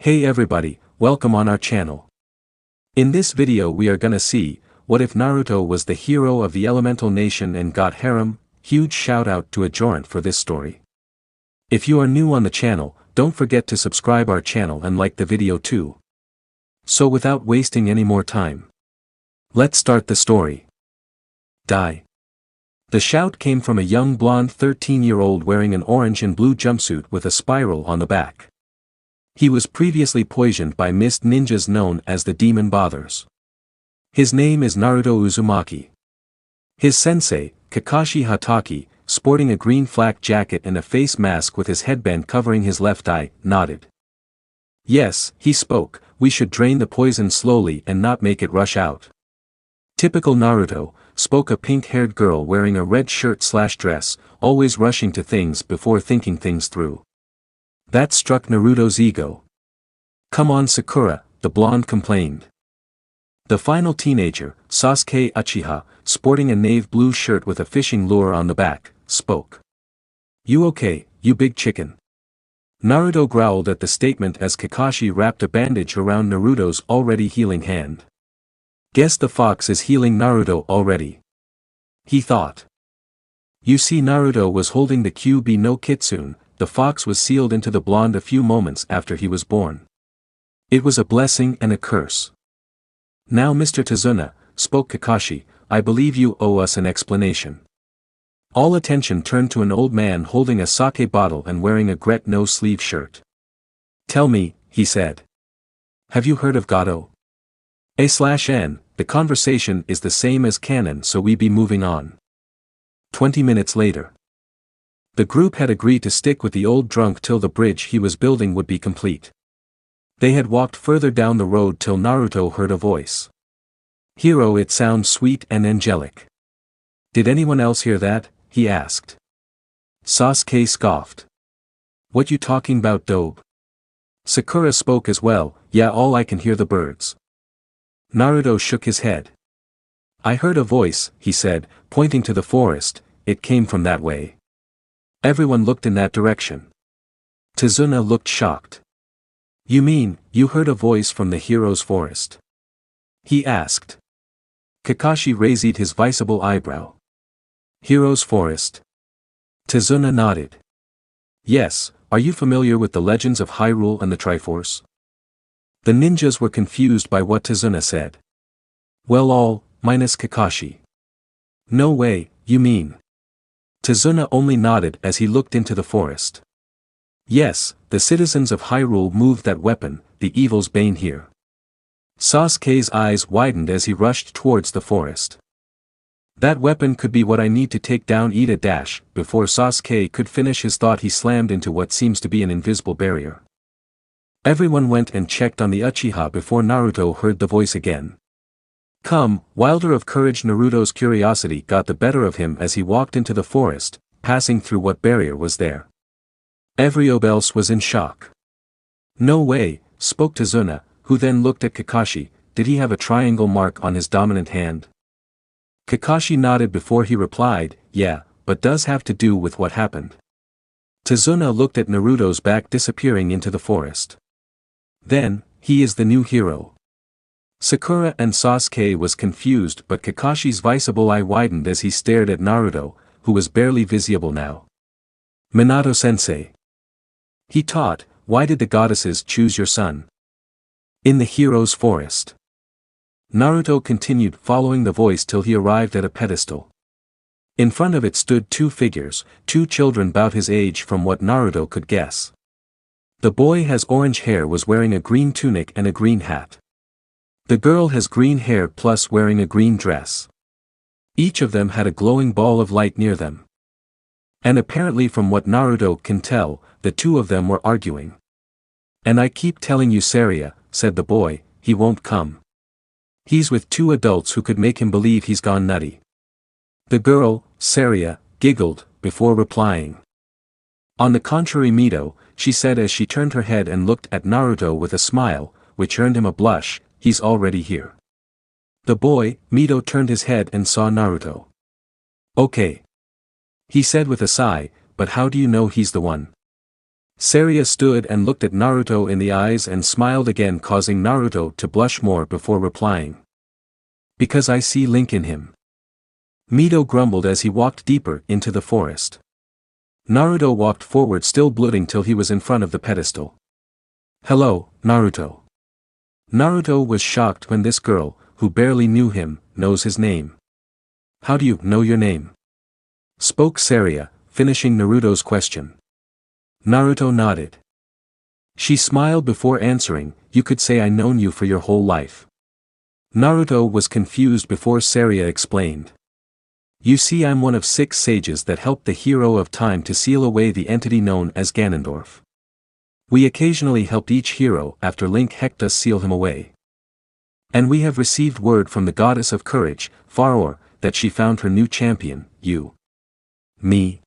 Hey everybody, welcome on our channel. In this video we are gonna see, what if Naruto was the hero of the Elemental Nation and got Harem? Huge shout out to Ajohrendt for this story. If you are new on the channel, don't forget to subscribe our channel and like the video too. So without wasting any more time, let's start the story. Die. The shout came from a young blonde 13-year-old wearing an orange and blue jumpsuit with a spiral on the back. He was previously poisoned by mist ninjas known as the Demon Bothers. His name is Naruto Uzumaki. His sensei, Kakashi Hatake, sporting a green flak jacket and a face mask with his headband covering his left eye, nodded. Yes, he spoke, we should drain the poison slowly and not make it rush out. Typical Naruto, spoke a pink-haired girl wearing a red shirt/dress, always rushing to things before thinking things through. That struck Naruto's ego. Come on Sakura, the blonde complained. The final teenager, Sasuke Uchiha, sporting a navy blue shirt with a fishing lure on the back, spoke. You okay, you big chicken? Naruto growled at the statement as Kakashi wrapped a bandage around Naruto's already healing hand. Guess the fox is healing Naruto already. He thought. You see, Naruto was holding the QB no Kitsune. The fox was sealed into the blonde a few moments after he was born. It was a blessing and a curse. Now Mr. Tazuna, spoke Kakashi, I believe you owe us an explanation. All attention turned to an old man holding a sake bottle and wearing a gret no-sleeve shirt. Tell me, he said. Have you heard of Gato? A/N, the conversation is the same as canon, so we be moving on. 20 minutes later. The group had agreed to stick with the old drunk till the bridge he was building would be complete. They had walked further down the road till Naruto heard a voice. Hero, it sounds sweet and angelic. Did anyone else hear that? He asked. Sasuke scoffed. What you talking about, dope? Sakura spoke as well, yeah, all I can hear the birds. Naruto shook his head. I heard a voice, he said, pointing to the forest, it came from that way. Everyone looked in that direction. Tazuna looked shocked. You mean, you heard a voice from the hero's forest? He asked. Kakashi raised his visible eyebrow. Hero's forest? Tazuna nodded. Yes, are you familiar with the legends of Hyrule and the Triforce? The ninjas were confused by what Tazuna said. Well, all, minus Kakashi. No way, you mean? Tazuna only nodded as he looked into the forest. Yes, the citizens of Hyrule moved that weapon, the evil's bane here. Sasuke's eyes widened as he rushed towards the forest. That weapon could be what I need to take down Ida. Before Sasuke could finish his thought, he slammed into what seems to be an invisible barrier. Everyone went and checked on the Uchiha before Naruto heard the voice again. Come, wilder of courage. Naruto's curiosity got the better of him as he walked into the forest, passing through what barrier was there. Everyone else was in shock. No way, spoke Tazuna, who then looked at Kakashi, did he have a triangle mark on his dominant hand? Kakashi nodded before he replied, yeah, but does have to do with what happened. Tazuna looked at Naruto's back disappearing into the forest. Then, he is the new hero. Sakura and Sasuke was confused, but Kakashi's visible eye widened as he stared at Naruto, who was barely visible now. Minato-sensei. He taught, why did the goddesses choose your son? In the hero's forest. Naruto continued following the voice till he arrived at a pedestal. In front of it stood two figures, two children about his age from what Naruto could guess. The boy has orange hair, was wearing a green tunic and a green hat. The girl has green hair plus wearing a green dress. Each of them had a glowing ball of light near them. And apparently, from what Naruto can tell, the two of them were arguing. And I keep telling you, Saria, said the boy, he won't come. He's with two adults who could make him believe he's gone nutty. The girl, Saria, giggled, before replying. On the contrary, Mito, she said as she turned her head and looked at Naruto with a smile, which earned him a blush, he's already here. The boy, Mito, turned his head and saw Naruto. Okay. He said with a sigh, but how do you know he's the one? Saria stood and looked at Naruto in the eyes and smiled again, causing Naruto to blush more before replying. Because I see Link in him. Mito grumbled as he walked deeper into the forest. Naruto walked forward, still bloating, till he was in front of the pedestal. Hello, Naruto. Naruto was shocked when this girl, who barely knew him, knows his name. How do you know your name? Spoke Saria, finishing Naruto's question. Naruto nodded. She smiled before answering, you could say I've known you for your whole life. Naruto was confused before Saria explained. You see, I'm one of 6 sages that helped the hero of time to seal away the entity known as Ganondorf. We occasionally helped each hero after Link helped us seal him away. And we have received word from the goddess of courage, Faror, that she found her new champion, you. Me?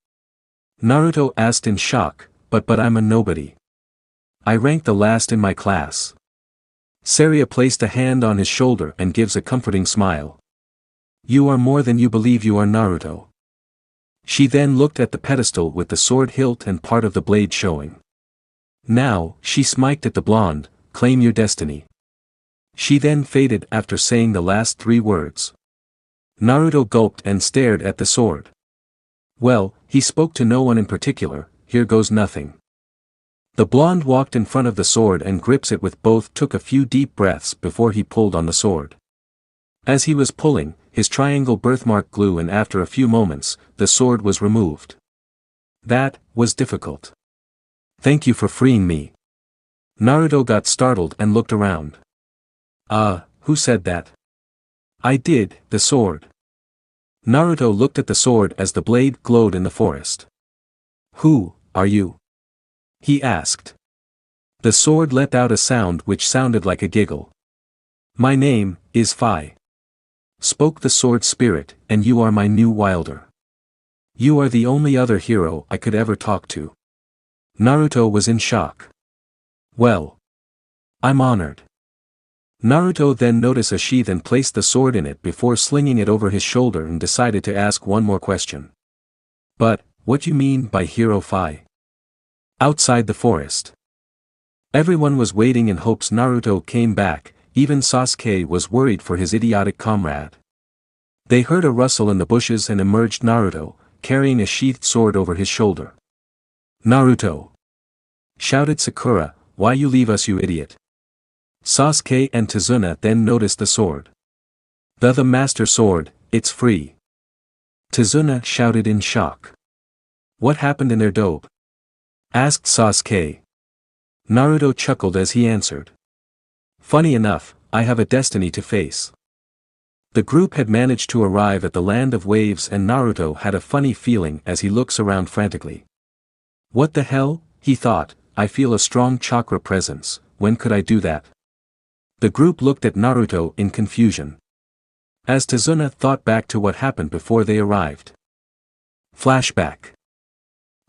Naruto asked in shock, but I'm a nobody. I ranked the last in my class. Saria placed a hand on his shoulder and gives a comforting smile. You are more than you believe you are, Naruto. She then looked at the pedestal with the sword hilt and part of the blade showing. Now, she smiled at the blonde, claim your destiny. She then faded after saying the last 3 words. Naruto gulped and stared at the sword. Well, he spoke to no one in particular, here goes nothing. The blonde walked in front of the sword and grips it with both, took a few deep breaths before he pulled on the sword. As he was pulling, his triangle birthmark glue, and after a few moments, the sword was removed. That was difficult. Thank you for freeing me. Naruto got startled and looked around. Who said that? I did, the sword. Naruto looked at the sword as the blade glowed in the forest. Who are you? He asked. The sword let out a sound which sounded like a giggle. My name is Phi. Spoke the sword spirit, and you are my new wielder. You are the only other hero I could ever talk to. Naruto was in shock. Well. I'm honored. Naruto then noticed a sheath and placed the sword in it before slinging it over his shoulder and decided to ask one more question. But, what you mean by Hero Phi? Outside the forest. Everyone was waiting in hopes Naruto came back, even Sasuke was worried for his idiotic comrade. They heard a rustle in the bushes and emerged Naruto, carrying a sheathed sword over his shoulder. Naruto! Shouted Sakura, why you leave us, you idiot? Sasuke and Tazuna then noticed the sword. The master sword, it's free. Tazuna shouted in shock. What happened in their dobe? Asked Sasuke. Naruto chuckled as he answered. Funny enough, I have a destiny to face. The group had managed to arrive at the land of waves, and Naruto had a funny feeling as he looks around frantically. What the hell, he thought, I feel a strong chakra presence, when could I do that? The group looked at Naruto in confusion. As Tazuna thought back to what happened before they arrived. Flashback.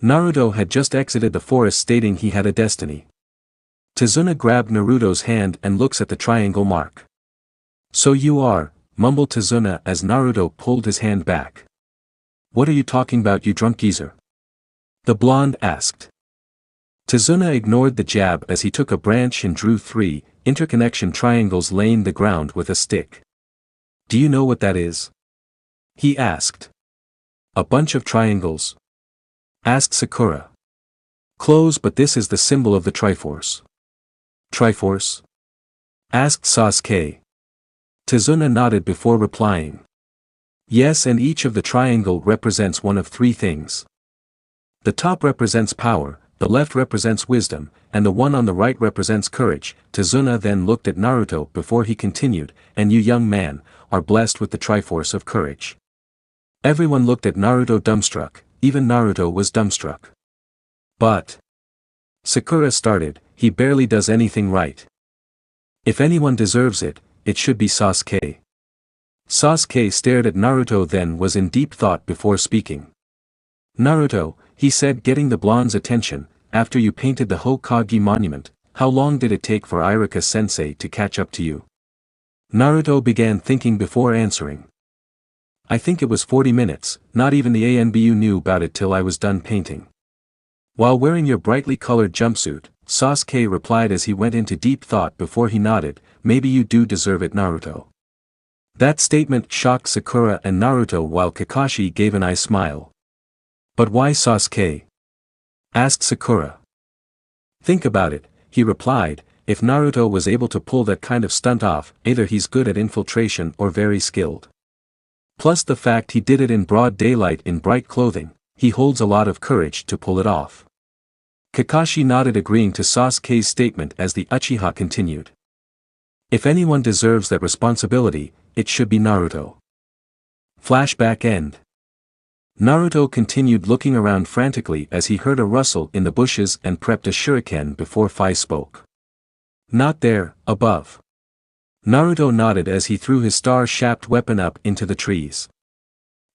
Naruto had just exited the forest stating he had a destiny. Tazuna grabbed Naruto's hand and looks at the triangle mark. So you are, mumbled Tazuna as Naruto pulled his hand back. What are you talking about, you drunk geezer? The blonde asked. Tazuna ignored the jab as he took a branch and drew 3 interconnection triangles laying the ground with a stick. Do you know what that is? He asked. A bunch of triangles? Asked Sakura. Close, but this is the symbol of the Triforce. Triforce? Asked Sasuke. Tazuna nodded before replying. Yes, and each of the triangle represents one of 3 things. The top represents power, the left represents wisdom, and the one on the right represents courage. Tazuna then looked at Naruto before he continued, and you young man, are blessed with the Triforce of courage. Everyone looked at Naruto dumbstruck, even Naruto was dumbstruck. But Sakura started, he barely does anything right. If anyone deserves it, it should be Sasuke. Sasuke stared at Naruto then was in deep thought before speaking. Naruto, he said, getting the blonde's attention, after you painted the Hokage monument, how long did it take for Iruka-sensei to catch up to you? Naruto began thinking before answering. I think it was 40 minutes, not even the ANBU knew about it till I was done painting. While wearing your brightly colored jumpsuit, Sasuke replied as he went into deep thought before he nodded, maybe you do deserve it, Naruto. That statement shocked Sakura and Naruto while Kakashi gave an eye smile. But why Sasuke? Asked Sakura. Think about it, he replied, if Naruto was able to pull that kind of stunt off, either he's good at infiltration or very skilled. Plus the fact he did it in broad daylight in bright clothing, he holds a lot of courage to pull it off. Kakashi nodded agreeing to Sasuke's statement as the Uchiha continued. If anyone deserves that responsibility, it should be Naruto. Flashback end. Naruto continued looking around frantically as he heard a rustle in the bushes and prepped a shuriken before Fi spoke. Not there, above. Naruto nodded as he threw his star-shaped weapon up into the trees.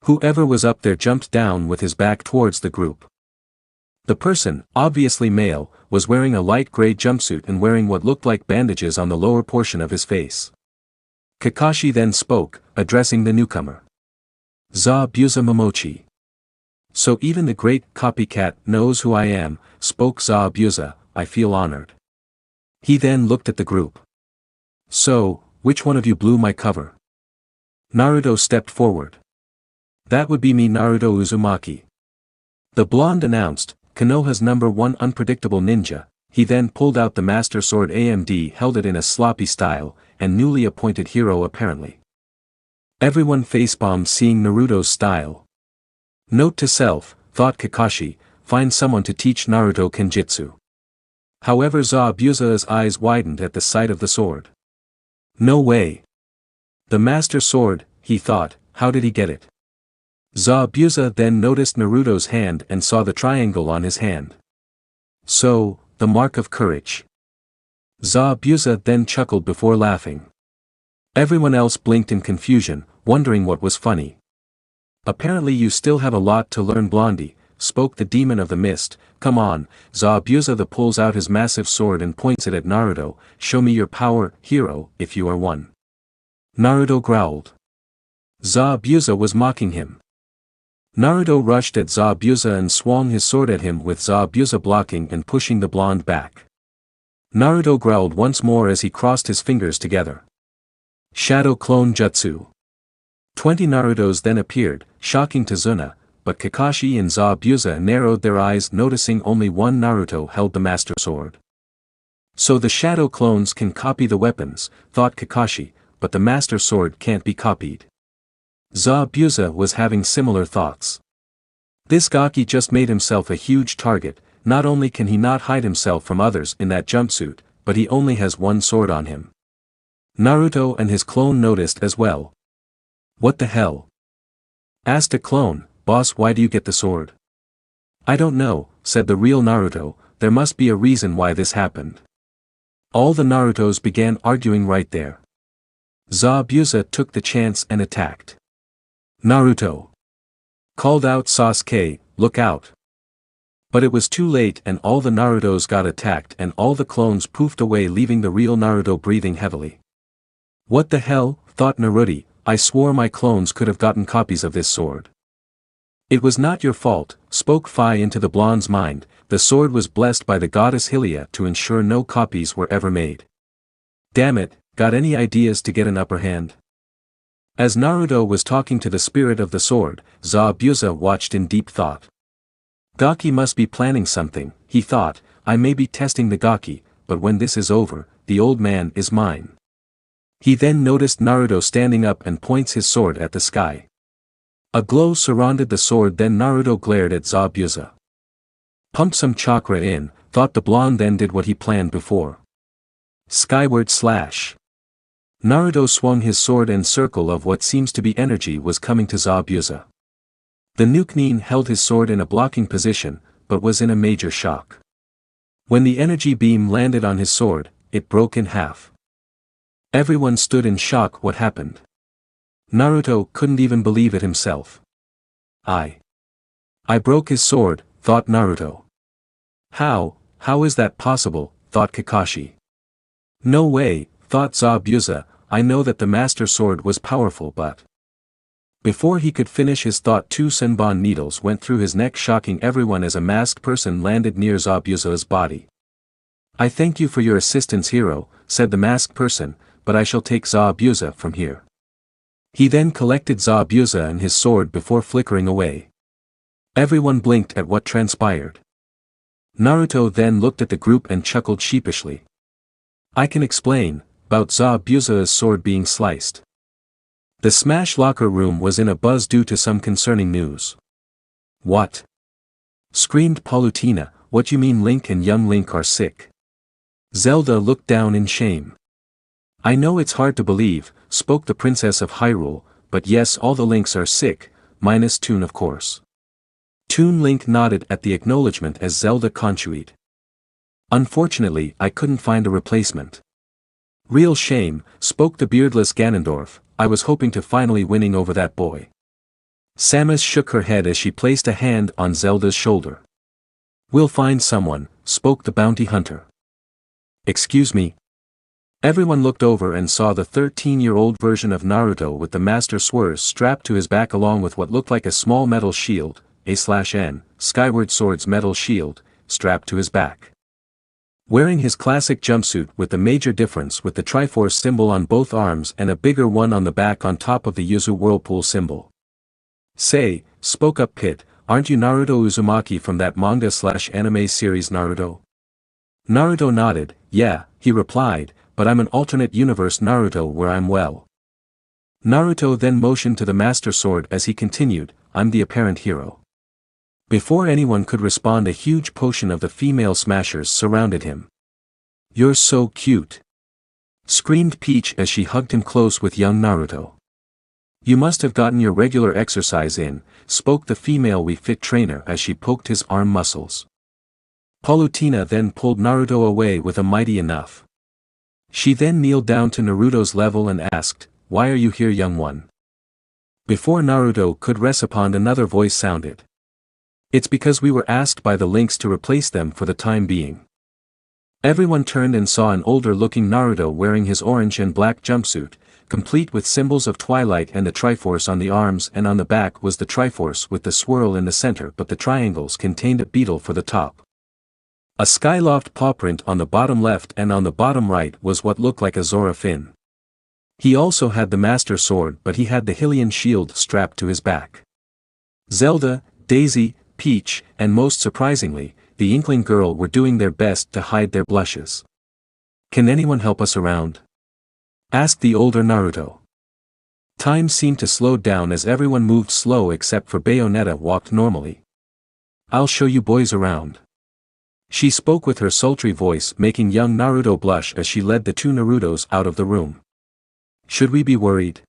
Whoever was up there jumped down with his back towards the group. The person, obviously male, was wearing a light gray jumpsuit and wearing what looked like bandages on the lower portion of his face. Kakashi then spoke, addressing the newcomer. Zabuza Momochi. So even the great copycat knows who I am, spoke Zabuza, I feel honored. He then looked at the group. So, which one of you blew my cover? Naruto stepped forward. That would be me, Naruto Uzumaki. The blonde announced, Konoha's #1 unpredictable ninja. He then pulled out the master sword AMD, held it in a sloppy style, and newly appointed hero apparently. Everyone facebombed seeing Naruto's style. Note to self, thought Kakashi, find someone to teach Naruto kenjutsu. However, Zabuza's eyes widened at the sight of the sword. No way. The master sword, he thought, how did he get it? Zabuza then noticed Naruto's hand and saw the triangle on his hand. So, the mark of courage. Zabuza then chuckled before laughing. Everyone else blinked in confusion, wondering what was funny. Apparently you still have a lot to learn, Blondie, spoke the demon of the mist. Come on, Zabuza pulls out his massive sword and points it at Naruto, show me your power, hero, if you are one. Naruto growled. Zabuza was mocking him. Naruto rushed at Zabuza and swung his sword at him with Zabuza blocking and pushing the blonde back. Naruto growled once more as he crossed his fingers together. Shadow Clone Jutsu. 20 Narutos then appeared, shocking to Zuna, but Kakashi and Zabuza narrowed their eyes, noticing only one Naruto held the master sword. So the shadow clones can copy the weapons, thought Kakashi, but the master sword can't be copied. Zabuza was having similar thoughts. This Gaki just made himself a huge target. Not only can he not hide himself from others in that jumpsuit, but he only has one sword on him. Naruto and his clone noticed as well. What the hell? Asked a clone, boss, why do you get the sword? I don't know, said the real Naruto, there must be a reason why this happened. All the Narutos began arguing right there. Zabuza took the chance and attacked. Naruto! Called out Sasuke, look out! But it was too late and all the Narutos got attacked and all the clones poofed away, leaving the real Naruto breathing heavily. What the hell, thought Naruto, I swore my clones could have gotten copies of this sword. It was not your fault, spoke Fi into the blonde's mind, the sword was blessed by the goddess Hylia to ensure no copies were ever made. Damn it, got any ideas to get an upper hand? As Naruto was talking to the spirit of the sword, Zabuza watched in deep thought. Gaki must be planning something, he thought, I may be testing the Gaki, but when this is over, the old man is mine. He then noticed Naruto standing up and points his sword at the sky. A glow surrounded the sword, then Naruto glared at Zabuza. Pump some chakra in, thought the blonde, then did what he planned before. Skyward slash. Naruto swung his sword and circle of what seems to be energy was coming to Zabuza. The Chunin held his sword in a blocking position, but was in a major shock. When the energy beam landed on his sword, it broke in half. Everyone stood in shock. What happened? Naruto couldn't even believe it himself. I broke his sword, thought Naruto. How is that possible, thought Kakashi. No way, thought Zabuza, I know that the master sword was powerful, but Before he could finish his thought, two senbon needles went through his neck, shocking everyone as a masked person landed near Zabuza's body. "I thank you for your assistance, hero," said the masked person, "but I shall take Zabuza from here." He then collected Zabuza and his sword before flickering away. Everyone blinked at what transpired. Naruto then looked at the group and chuckled sheepishly. "I can explain about Zabuza's sword being sliced." The Smash locker room was in a buzz due to some concerning news. "What?" screamed Palutena. "What you mean Link and young Link are sick?" Zelda looked down in shame. "I know it's hard to believe," spoke the Princess of Hyrule, "but yes, all the Links are sick, minus Toon of course." Toon Link nodded at the acknowledgement as Zelda conchued. "Unfortunately, I couldn't find a replacement." "Real shame," spoke the beardless Ganondorf, "I was hoping to finally winning over that boy." Samus shook her head as she placed a hand on Zelda's shoulder. "We'll find someone," spoke the bounty hunter. "Excuse me?" Everyone looked over and saw the 13-year-old version of Naruto with the Master Sword strapped to his back along with what looked like a small metal shield, A/N, Skyward Sword's metal shield, strapped to his back. Wearing his classic jumpsuit with the major difference with the Triforce symbol on both arms and a bigger one on the back on top of the Yuzu Whirlpool symbol. "Say," spoke up Pit, "aren't you Naruto Uzumaki from that manga/anime series Naruto?" Naruto nodded. "Yeah," he replied, "but I'm an alternate universe Naruto where I'm well." Naruto then motioned to the Master Sword as he continued, "I'm the apparent hero." Before anyone could respond, a huge potion of the female smashers surrounded him. "You're so cute!" screamed Peach as she hugged him close with young Naruto. "You must have gotten your regular exercise in," spoke the female Wii Fit trainer as she poked his arm muscles. Palutena then pulled Naruto away with a mighty enough. She then kneeled down to Naruto's level and asked, "Why are you here, young one?" Before Naruto could respond, another voice sounded. "It's because we were asked by the Links to replace them for the time being." Everyone turned and saw an older-looking Naruto wearing his orange and black jumpsuit, complete with symbols of Twilight and the Triforce on the arms, and on the back was the Triforce with the swirl in the center, but the triangles contained a beetle for the top. A Skyloft paw print on the bottom left and on the bottom right was what looked like a Zora fin. He also had the Master Sword, but he had the Hylian shield strapped to his back. Zelda, Daisy, Peach, and most surprisingly, the Inkling girl were doing their best to hide their blushes. "Can anyone help us around?" asked the older Naruto. Time seemed to slow down as everyone moved slow except for Bayonetta walked normally. "I'll show you boys around." She spoke with her sultry voice, making young Naruto blush as she led the two Narutos out of the room. "Should we be worried?"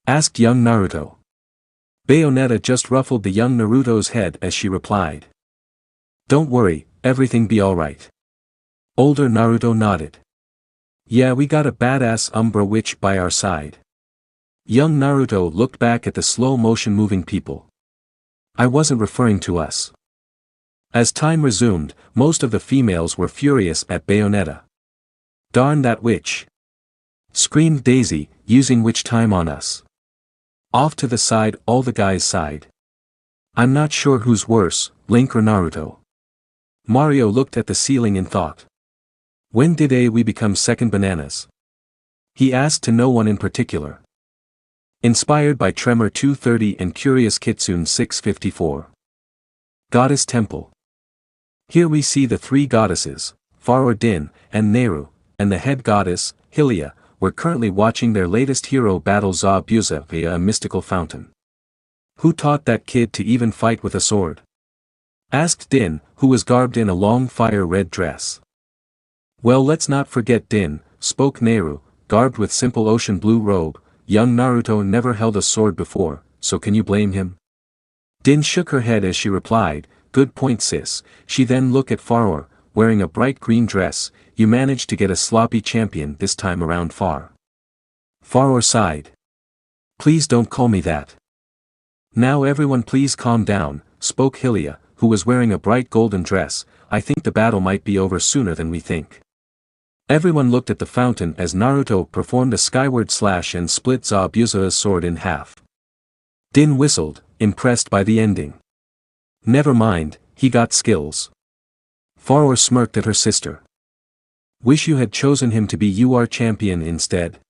asked young Naruto. Bayonetta just ruffled the young Naruto's head as she replied. "Don't worry, everything be alright." Older Naruto nodded. "Yeah, we got a badass Umbra witch by our side." Young Naruto looked back at the slow-motion moving people. "I wasn't referring to us." As time resumed, most of the females were furious at Bayonetta. "Darn that witch!" screamed Daisy, "using witch time on us." Off to the side, all the guys sighed. "I'm not sure who's worse, Link or Naruto." Mario looked at the ceiling in thought. "When did we become second bananas?" he asked to no one in particular. Inspired by Tremor 230 and Curious Kitsune 654. Goddess Temple. Here we see the three goddesses, Faror Din, and Nehru, and the head goddess, Hylia, were currently watching their latest hero battle Zabuza via a mystical fountain. "Who taught that kid to even fight with a sword?" asked Din, who was garbed in a long fire-red dress. "Well, let's not forget Din," spoke Nehru, garbed with simple ocean blue robe. "Young Naruto never held a sword before, so can you blame him?" Din shook her head as she replied, "Good point, sis." She then looked at Faror, wearing a bright green dress. "You managed to get a sloppy champion this time around, Far." Faror sighed. "Please don't call me that." "Now everyone please calm down," spoke Hylia, who was wearing a bright golden dress. "I think the battle might be over sooner than we think." Everyone looked at the fountain as Naruto performed a skyward slash and split Zabuza's sword in half. Din whistled, impressed by the ending. Never mind, he got skills. Faror smirked at her sister. Wish you had chosen him to be your champion instead.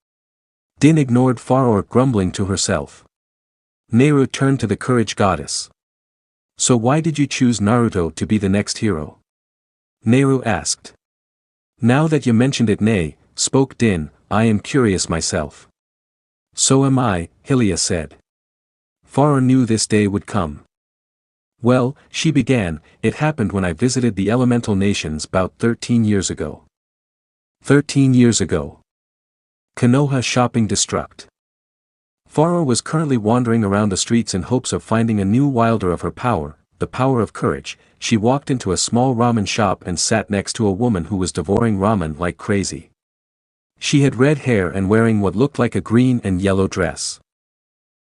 Din ignored Faror, grumbling to herself. Naru turned to the courage goddess. So why did you choose Naruto to be the next hero? Naru asked. Now that you mentioned it, spoke Din, I am curious myself. So am I, Hylia said. Faror knew this day would come. Well, she began, it happened when I visited the Elemental Nations about 13 years ago. 13 years ago. Konoha shopping district. Faror was currently wandering around the streets in hopes of finding a new wilder of her power, the power of courage. She walked into a small ramen shop and sat next to a woman who was devouring ramen like crazy. She had red hair and wearing what looked like a green and yellow dress.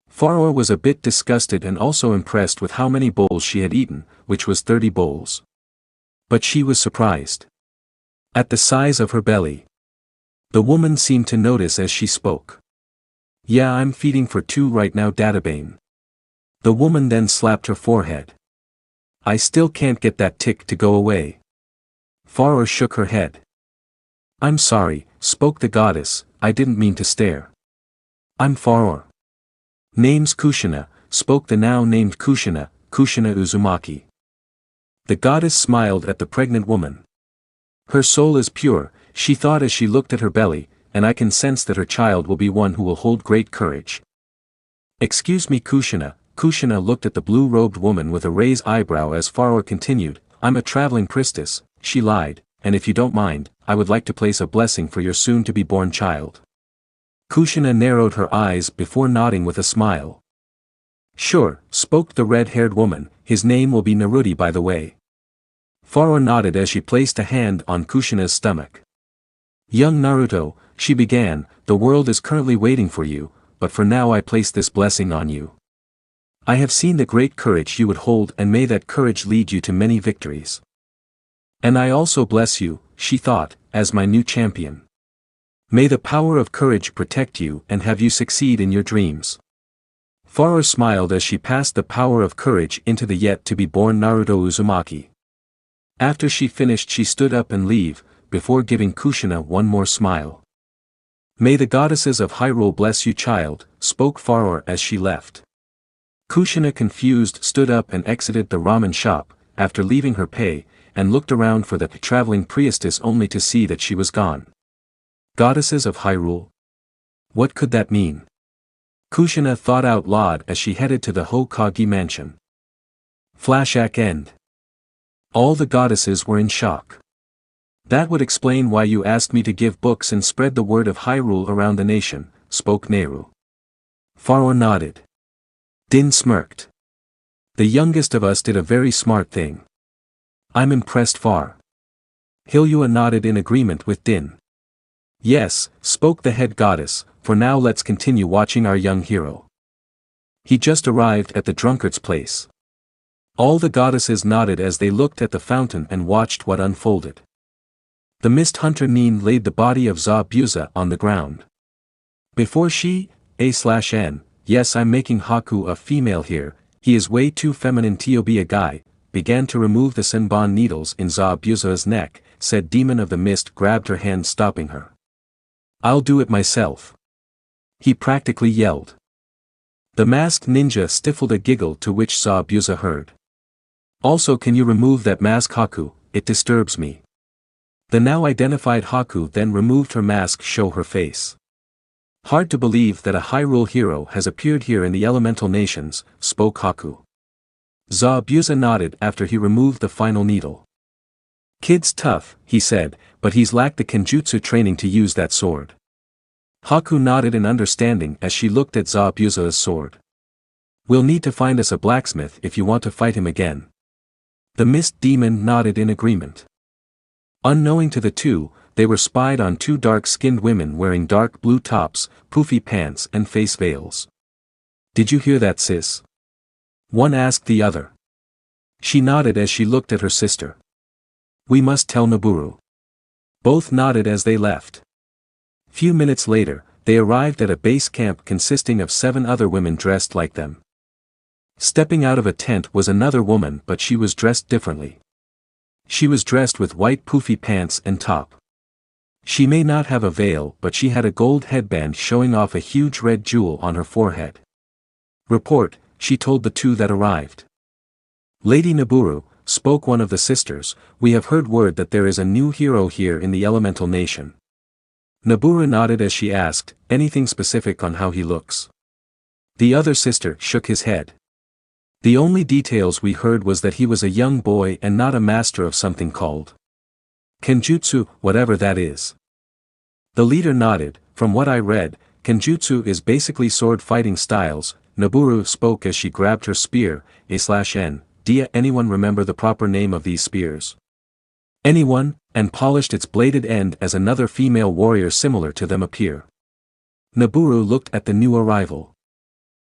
Faror was a bit disgusted and also impressed with how many bowls she had eaten, which was 30 bowls. But she was surprised at the size of her belly. The woman seemed to notice as she spoke. Yeah, I'm feeding for 2 right now, Databane. The woman then slapped her forehead. I still can't get that tick to go away. Faror shook her head. I'm sorry, spoke the goddess, I didn't mean to stare. I'm Faror. Name's Kushina, spoke the now named Kushina, Kushina Uzumaki. The goddess smiled at the pregnant woman. Her soul is pure, she thought as she looked at her belly, and I can sense that her child will be one who will hold great courage. Excuse me, Kushina. Kushina looked at the blue-robed woman with a raised eyebrow as Faror continued, I'm a traveling priestess, she lied, and if you don't mind, I would like to place a blessing for your soon-to-be-born child. Kushina narrowed her eyes before nodding with a smile. Sure, spoke the red-haired woman, his name will be Naruto by the way. Faror nodded as she placed a hand on Kushina's stomach. Young Naruto, she began, the world is currently waiting for you, but for now I place this blessing on you. I have seen the great courage you would hold, and may that courage lead you to many victories. And I also bless you, she thought, as my new champion. May the power of courage protect you and have you succeed in your dreams. Faror smiled as she passed the power of courage into the yet-to-be-born Naruto Uzumaki. After she finished, she stood up and leave, before giving Kushina one more smile. May the goddesses of Hyrule bless you, child, spoke Faror as she left. Kushina, confused, stood up and exited the ramen shop, after leaving her pay, and looked around for the traveling priestess only to see that she was gone. Goddesses of Hyrule? What could that mean? Kushina thought out loud as she headed to the Hokage mansion. Flashback end. All the goddesses were in shock. That would explain why you asked me to give books and spread the word of Hyrule around the nation, spoke Naru. Faror nodded. Din smirked. The youngest of us did a very smart thing. I'm impressed, Far. Hylia nodded in agreement with Din. Yes, spoke the head goddess, for now let's continue watching our young hero. He just arrived at the drunkard's place. All the goddesses nodded as they looked at the fountain and watched what unfolded. The mist hunter Nin laid the body of Zabuza on the ground. Before she, A/N, yes, I'm making Haku a female here, he is way too feminine to be a guy, began to remove the senbon needles in Zabuza's neck, said Demon of the Mist, grabbed her hand, stopping her. I'll do it myself. He practically yelled. The masked ninja stifled a giggle, to which Zabuza heard. Also, can you remove that mask, Haku, it disturbs me. The now identified Haku then removed her mask, show her face. Hard to believe that a Hyrule hero has appeared here in the Elemental Nations, spoke Haku. Zabuza nodded after he removed the final needle. Kid's tough, he said, but he's lacked the kenjutsu training to use that sword. Haku nodded in understanding as she looked at Zabuza's sword. We'll need to find us a blacksmith if you want to fight him again. The mist demon nodded in agreement. Unknowing to the two, they were spied on 2 dark-skinned women wearing dark blue tops, poofy pants and face veils. Did you hear that, sis? One asked the other. She nodded as she looked at her sister. We must tell Naburu. Both nodded as they left. Few minutes later, they arrived at a base camp consisting of 7 other women dressed like them. Stepping out of a tent was another woman, but she was dressed differently. She was dressed with white poofy pants and top. She may not have a veil, but she had a gold headband showing off a huge red jewel on her forehead. "Report," she told the two that arrived. "Lady Naburu," spoke one of the sisters, "we have heard word that there is a new hero here in the Elemental Nation." Naburu nodded as she asked, "Anything specific on how he looks?" The other sister shook his head. "The only details we heard was that he was a young boy and not a master of something called Kenjutsu, whatever that is." The leader nodded. "From what I read, Kenjutsu is basically sword fighting styles." Naburu spoke as she grabbed her spear, A/N. "Dia, anyone remember the proper name of these spears?" "Anyone," and polished its bladed end as another female warrior similar to them appear. Naburu looked at the new arrival.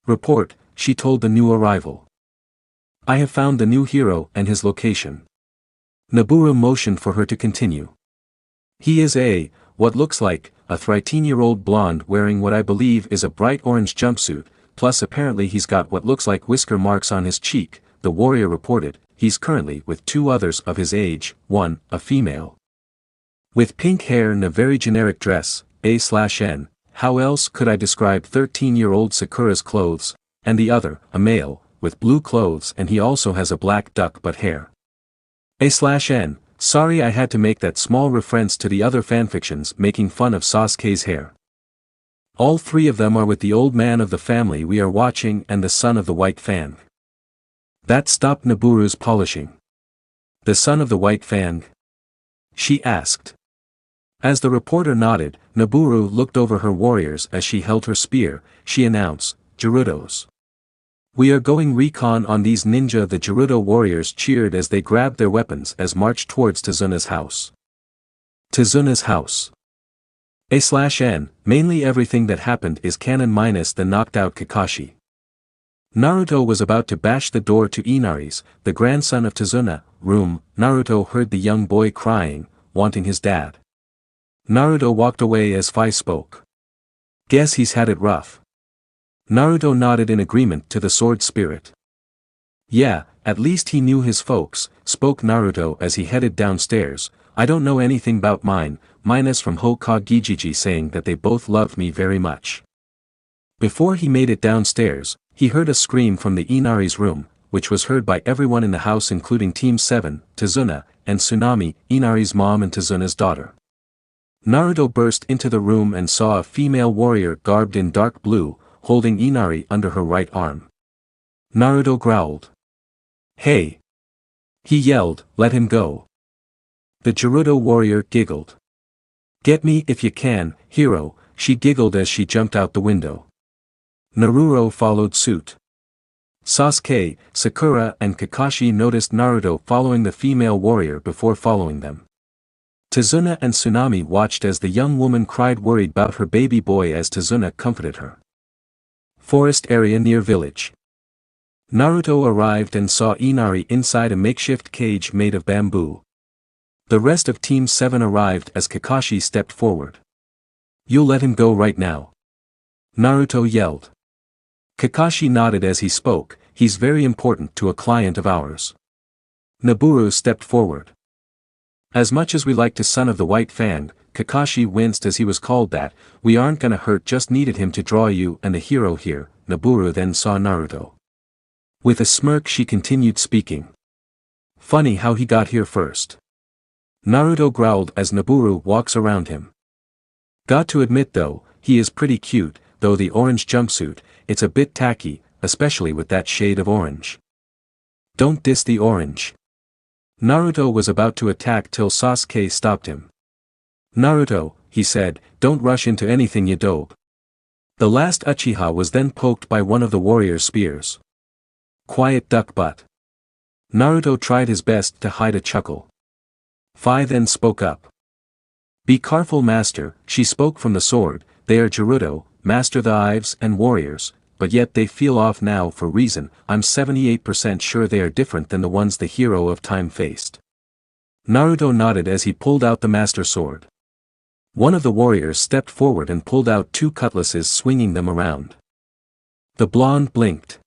"Report," she told the new arrival. "I have found the new hero and his location." Naburu motioned for her to continue. "He is what looks like, a 13-year-old blonde wearing what I believe is a bright orange jumpsuit, plus apparently he's got what looks like whisker marks on his cheek," the warrior reported. "He's currently with two others of his age, one, a female with pink hair and a very generic dress, A/N, how else could I describe 13-year-old Sakura's clothes, and the other, a male, with blue clothes, and he also has a black duck butt hair. A/N, sorry I had to make that small reference to the other fanfictions making fun of Sasuke's hair. All three of them are with the old man of the family we are watching and the son of the White Fang." That stopped Naburu's polishing. "The son of the White Fang?" she asked. As the reporter nodded, Naburu looked over her warriors as she held her spear. She announced, "Gerudos. We are going recon on these ninja." The Gerudo warriors cheered as they grabbed their weapons as marched towards Tazuna's house. Tazuna's house. A/N, mainly everything that happened is canon minus the knocked out Kakashi. Naruto was about to bash the door to Inari's, the grandson of Tazuna, room. Naruto heard the young boy crying, wanting his dad. Naruto walked away as Fi spoke. "Guess he's had it rough." Naruto nodded in agreement to the sword spirit. "Yeah, at least he knew his folks," spoke Naruto as he headed downstairs. "I don't know anything about mine, minus from Hokage saying that they both loved me very much." Before he made it downstairs, he heard a scream from the Inari's room, which was heard by everyone in the house including Team 7, Tazuna, and Tsunami, Inari's mom and Tazuna's daughter. Naruto burst into the room and saw a female warrior garbed in dark blue, holding Inari under her right arm. Naruto growled. "Hey!" he yelled, "let him go." The Gerudo warrior giggled. "Get me if you can, hero," she giggled as she jumped out the window. Naruto followed suit. Sasuke, Sakura and Kakashi noticed Naruto following the female warrior before following them. Tazuna and Tsunami watched as the young woman cried worried about her baby boy as Tazuna comforted her. Forest area near village. Naruto arrived and saw Inari inside a makeshift cage made of bamboo. The rest of Team 7 arrived as Kakashi stepped forward. "You'll let him go right now?" Naruto yelled. Kakashi nodded as he spoke, "He's very important to a client of ours." Naburu stepped forward. "As much as we like to son of the White Fang," Kakashi winced as he was called that, "we aren't gonna hurt, just needed him to draw you and the hero here." Naburu then saw Naruto. With a smirk she continued speaking. "Funny how he got here first." Naruto growled as Naburu walks around him. "Got to admit though, he is pretty cute, though the orange jumpsuit, it's a bit tacky, especially with that shade of orange." "Don't diss the orange." Naruto was about to attack till Sasuke stopped him. "Naruto," he said, "don't rush into anything you dope." The last Uchiha was then poked by one of the warrior's spears. "Quiet duck butt." Naruto tried his best to hide a chuckle. Fi then spoke up. "Be careful master," she spoke from the sword, "they are Gerudo, master the Ives and warriors, but yet they feel off now for reason. I'm 78% sure they are different than the ones the hero of time faced." Naruto nodded as he pulled out the master sword. One of the warriors stepped forward and pulled out two cutlasses swinging them around. The blonde blinked.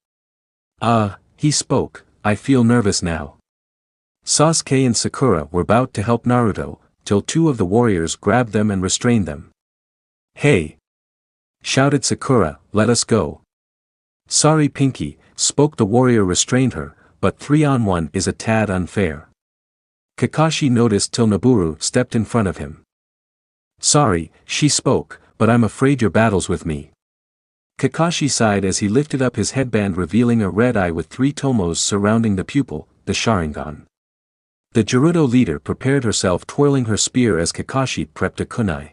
He spoke, I feel nervous now. Sasuke and Sakura were about to help Naruto, till two of the warriors grabbed them and restrained them. Hey! Shouted Sakura, let us go. Sorry Pinky, spoke the warrior restrained her, but 3-on-1 is a tad unfair. Kakashi noticed till Naburu stepped in front of him. Sorry, she spoke, but I'm afraid your battle's with me. Kakashi sighed as he lifted up his headband revealing a red eye with 3 tomos surrounding the pupil, the Sharingan. The Gerudo leader prepared herself twirling her spear as Kakashi prepped a kunai.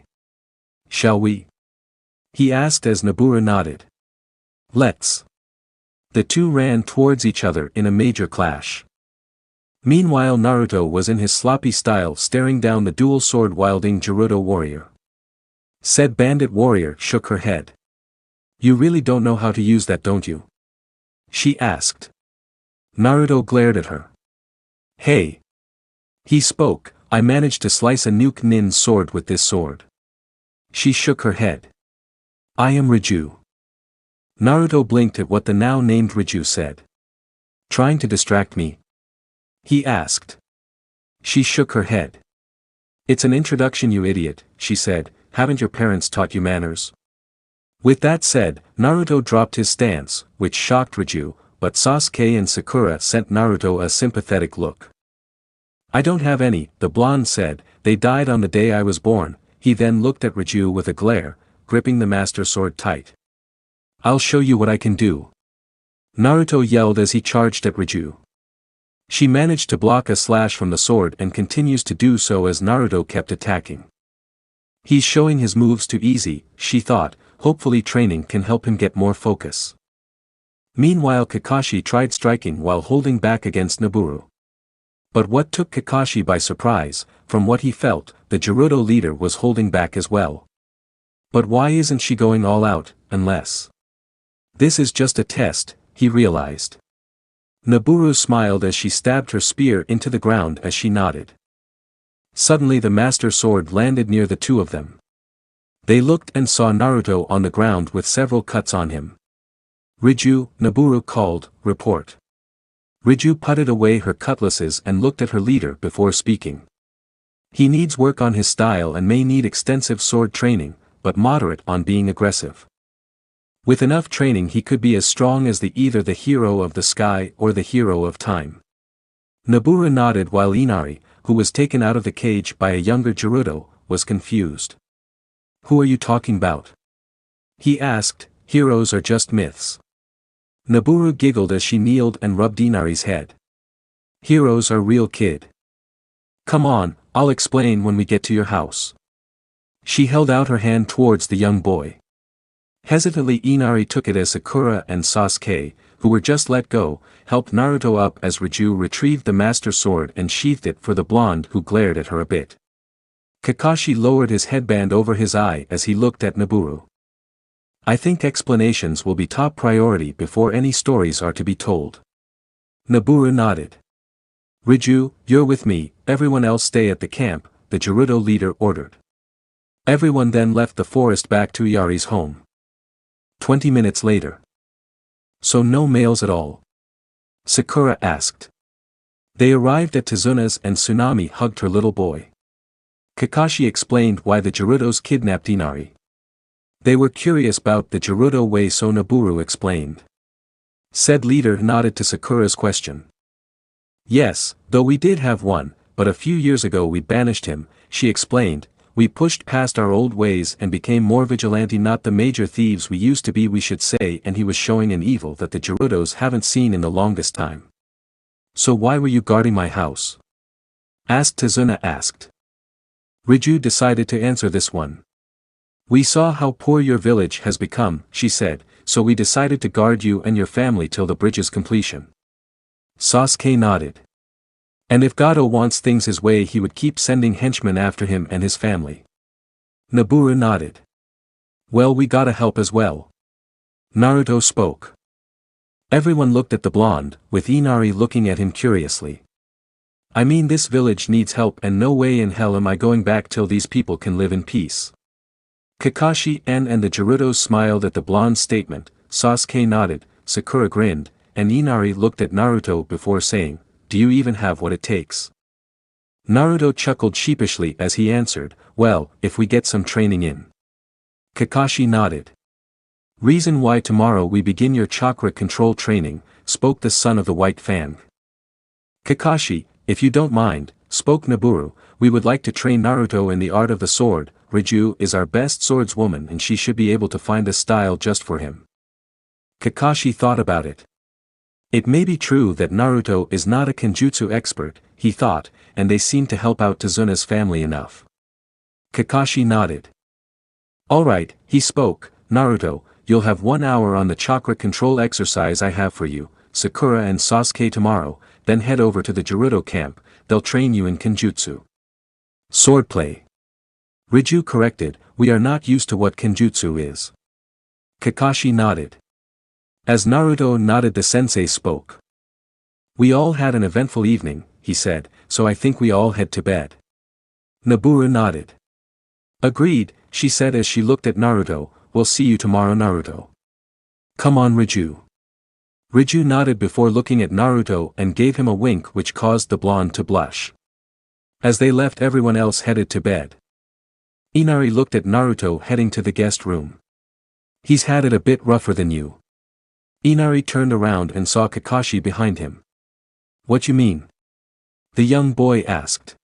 Shall we? He asked as Naburu nodded. Let's. The two ran towards each other in a major clash. Meanwhile Naruto was in his sloppy style staring down the dual sword-wielding Gerudo warrior. Said bandit warrior shook her head. You really don't know how to use that, don't you? She asked. Naruto glared at her. Hey! He spoke, I managed to slice a nuke nin's sword with this sword. She shook her head. I am Riju. Naruto blinked at what the now named Riju said. Trying to distract me? He asked. She shook her head. It's an introduction, you idiot, she said, haven't your parents taught you manners? With that said, Naruto dropped his stance, which shocked Riju, but Sasuke and Sakura sent Naruto a sympathetic look. I don't have any, the blonde said, they died on the day I was born. He then looked at Riju with a glare, gripping the master sword tight. I'll show you what I can do. Naruto yelled as he charged at Riju. She managed to block a slash from the sword and continues to do so as Naruto kept attacking. He's showing his moves too easy, she thought, hopefully training can help him get more focus. Meanwhile Kakashi tried striking while holding back against Naburu. But what took Kakashi by surprise, from what he felt, the Gerudo leader was holding back as well. But why isn't she going all out, unless? This is just a test, he realized. Naburu smiled as she stabbed her spear into the ground as she nodded. Suddenly the master sword landed near the two of them. They looked and saw Naruto on the ground with several cuts on him. Riju, Naburu called, report. Riju putted away her cutlasses and looked at her leader before speaking. He needs work on his style and may need extensive sword training, but moderate on being aggressive. With enough training he could be as strong as either the hero of the sky or the hero of time. Naburu nodded while Inari, who was taken out of the cage by a younger Gerudo, was confused. Who are you talking about? He asked, heroes are just myths. Naburu giggled as she kneeled and rubbed Inari's head. Heroes are real, kid. Come on, I'll explain when we get to your house. She held out her hand towards the young boy. Hesitantly Inari took it as Sakura and Sasuke, who were just let go, helped Naruto up as Riju retrieved the master sword and sheathed it for the blonde who glared at her a bit. Kakashi lowered his headband over his eye as he looked at Naburu. I think explanations will be top priority before any stories are to be told. Naburu nodded. Riju, you're with me, everyone else stay at the camp, the Gerudo leader ordered. Everyone then left the forest back to Yari's home. 20 minutes later. So no males at all? Sakura asked. They arrived at Tazuna's and Tsunami hugged her little boy. Kakashi explained why the Gerudos kidnapped Inari. They were curious about the Gerudo way, so Naburu explained. Said leader nodded to Sakura's question. Yes, though we did have one, but a few years ago we banished him, she explained. We pushed past our old ways and became more vigilante, not the major thieves we used to be, we should say, and he was showing an evil that the Gerudos haven't seen in the longest time. So why were you guarding my house? Asked Tazuna asked. Riju decided to answer this one. We saw how poor your village has become, she said, so we decided to guard you and your family till the bridge's completion. Sasuke nodded. And if Gado wants things his way, he would keep sending henchmen after him and his family. Naburu nodded. Well, we gotta help as well. Naruto spoke. Everyone looked at the blonde, with Inari looking at him curiously. I mean, this village needs help and no way in hell am I going back till these people can live in peace. Kakashi and the Gerudos smiled at the blonde's statement, Sasuke nodded, Sakura grinned, and Inari looked at Naruto before saying, "Do you even have what it takes?" Naruto chuckled sheepishly as he answered, "Well, if we get some training in." Kakashi nodded. "Reason why tomorrow we begin your chakra control training," spoke the son of the White Fang. "Kakashi, if you don't mind," spoke Naburu, "we would like to train Naruto in the art of the sword. Riju is our best swordswoman and she should be able to find a style just for him." Kakashi thought about it. It may be true that Naruto is not a kenjutsu expert, he thought, and they seem to help out Tazuna's family enough. Kakashi nodded. "Alright," he spoke, "Naruto, you'll have 1 hour on the chakra control exercise I have for you, Sakura and Sasuke tomorrow, then head over to the Gerudo camp, they'll train you in kenjutsu." "Swordplay." Riju corrected, "We are not used to what kenjutsu is." Kakashi nodded. As Naruto nodded, the sensei spoke. "We all had an eventful evening," he said, "so I think we all head to bed." Naburu nodded. "Agreed," she said as she looked at Naruto, "We'll see you tomorrow, Naruto." "Come on, Riju." Riju nodded before looking at Naruto and gave him a wink which caused the blonde to blush. As they left, everyone else headed to bed. Inari looked at Naruto heading to the guest room. "He's had it a bit rougher than you." Inari turned around and saw Kakashi behind him. "What you mean?" the young boy asked.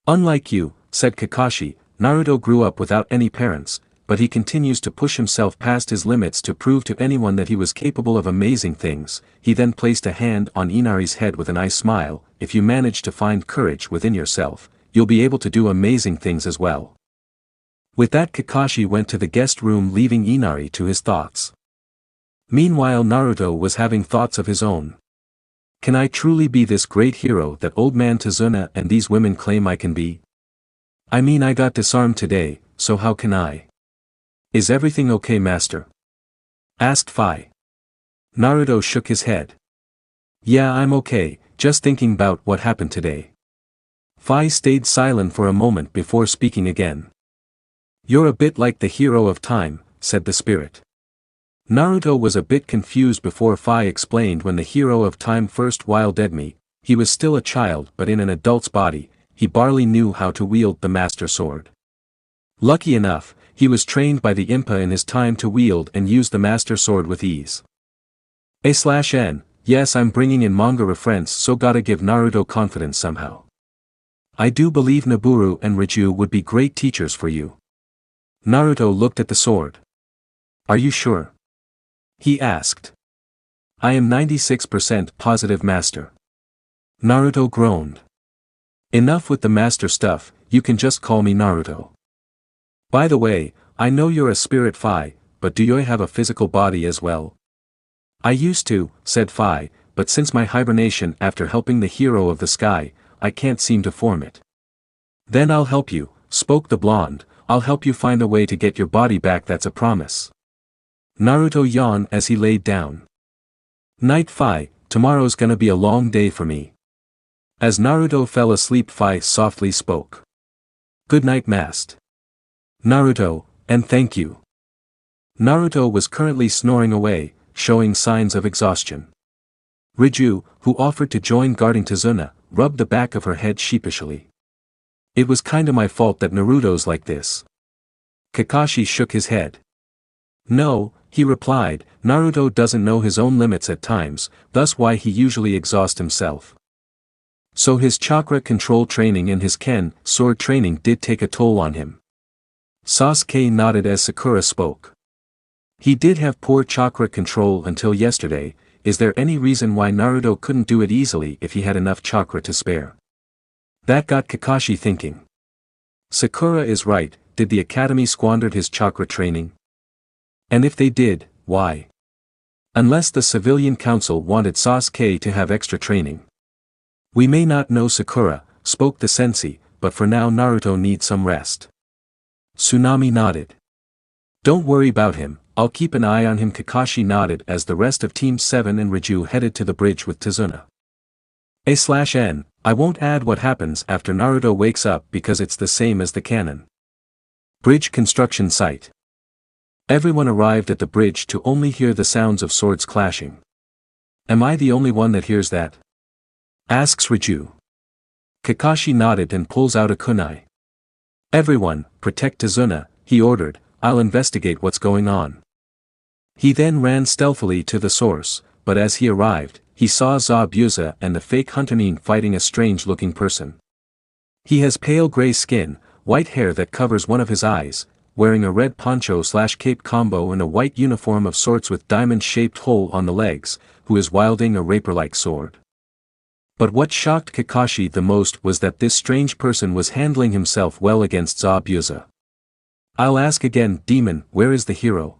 "Unlike you," said Kakashi, "Naruto grew up without any parents, but he continues to push himself past his limits to prove to anyone that he was capable of amazing things." He then placed a hand on Inari's head with a nice smile. "If you manage to find courage within yourself, you'll be able to do amazing things as well." With that, Kakashi went to the guest room, leaving Inari to his thoughts. Meanwhile, Naruto was having thoughts of his own. Can I truly be this great hero that old man Tazuna and these women claim I can be? I mean, I got disarmed today, so how can I? Is everything okay, master? Asked Phi. Naruto shook his head. Yeah, I'm okay, just thinking about what happened today. Phi stayed silent for a moment before speaking again. You're a bit like the hero of time, said the spirit. Naruto was a bit confused before Phi explained when the hero of time first wielded me. He was still a child but in an adult's body, he barely knew how to wield the master sword. Lucky enough, he was trained by the Impa in his time to wield and use the master sword with ease. A/N, yes, I'm bringing in manga reference, so gotta give Naruto confidence somehow. I do believe Naburu and Riju would be great teachers for you. Naruto looked at the sword. Are you sure? He asked. I am 96% positive, master. Naruto groaned. Enough with the master stuff, you can just call me Naruto. By the way, I know you're a spirit, Phi, but do you have a physical body as well? I used to, said Phi, but since my hibernation after helping the hero of the sky, I can't seem to form it. Then I'll help you, spoke the blonde, I'll help you find a way to get your body back, that's a promise. Naruto yawned as he laid down. Night, Phi, tomorrow's gonna be a long day for me. As Naruto fell asleep, Phi softly spoke. Good night, Mast. Naruto, and thank you. Naruto was currently snoring away, showing signs of exhaustion. Riju, who offered to join guarding Tazuna, rubbed the back of her head sheepishly. It was kinda my fault that Naruto's like this. Kakashi shook his head. No, he replied, Naruto doesn't know his own limits at times, thus why he usually exhausts himself. So his chakra control training and his Ken sword training did take a toll on him. Sasuke nodded as Sakura spoke. He did have poor chakra control until yesterday. Is there any reason why Naruto couldn't do it easily if he had enough chakra to spare? That got Kakashi thinking. Sakura is right, did the academy squander his chakra training? And if they did, why? Unless the civilian council wanted Sasuke to have extra training. We may not know, Sakura, spoke the sensei, but for now Naruto needs some rest. Tsunami nodded. Don't worry about him, I'll keep an eye on him. Kakashi nodded as the rest of Team 7 and Riju headed to the bridge with Tazuna. A/N, I won't add what happens after Naruto wakes up because it's the same as the canon. Bridge construction site. Everyone arrived at the bridge to only hear the sounds of swords clashing. Am I the only one that hears that? Asks Riju. Kakashi nodded and pulls out a kunai. Everyone, protect Tazuna, he ordered, I'll investigate what's going on. He then ran stealthily to the source, but as he arrived, he saw Zabuza and the fake Hunterine fighting a strange-looking person. He has pale gray skin, white hair that covers one of his eyes, wearing a red poncho/cape combo and a white uniform of sorts with diamond-shaped hole on the legs, who is wielding a rapier-like sword. But what shocked Kakashi the most was that this strange person was handling himself well against Zabuza. I'll ask again, demon, where is the hero?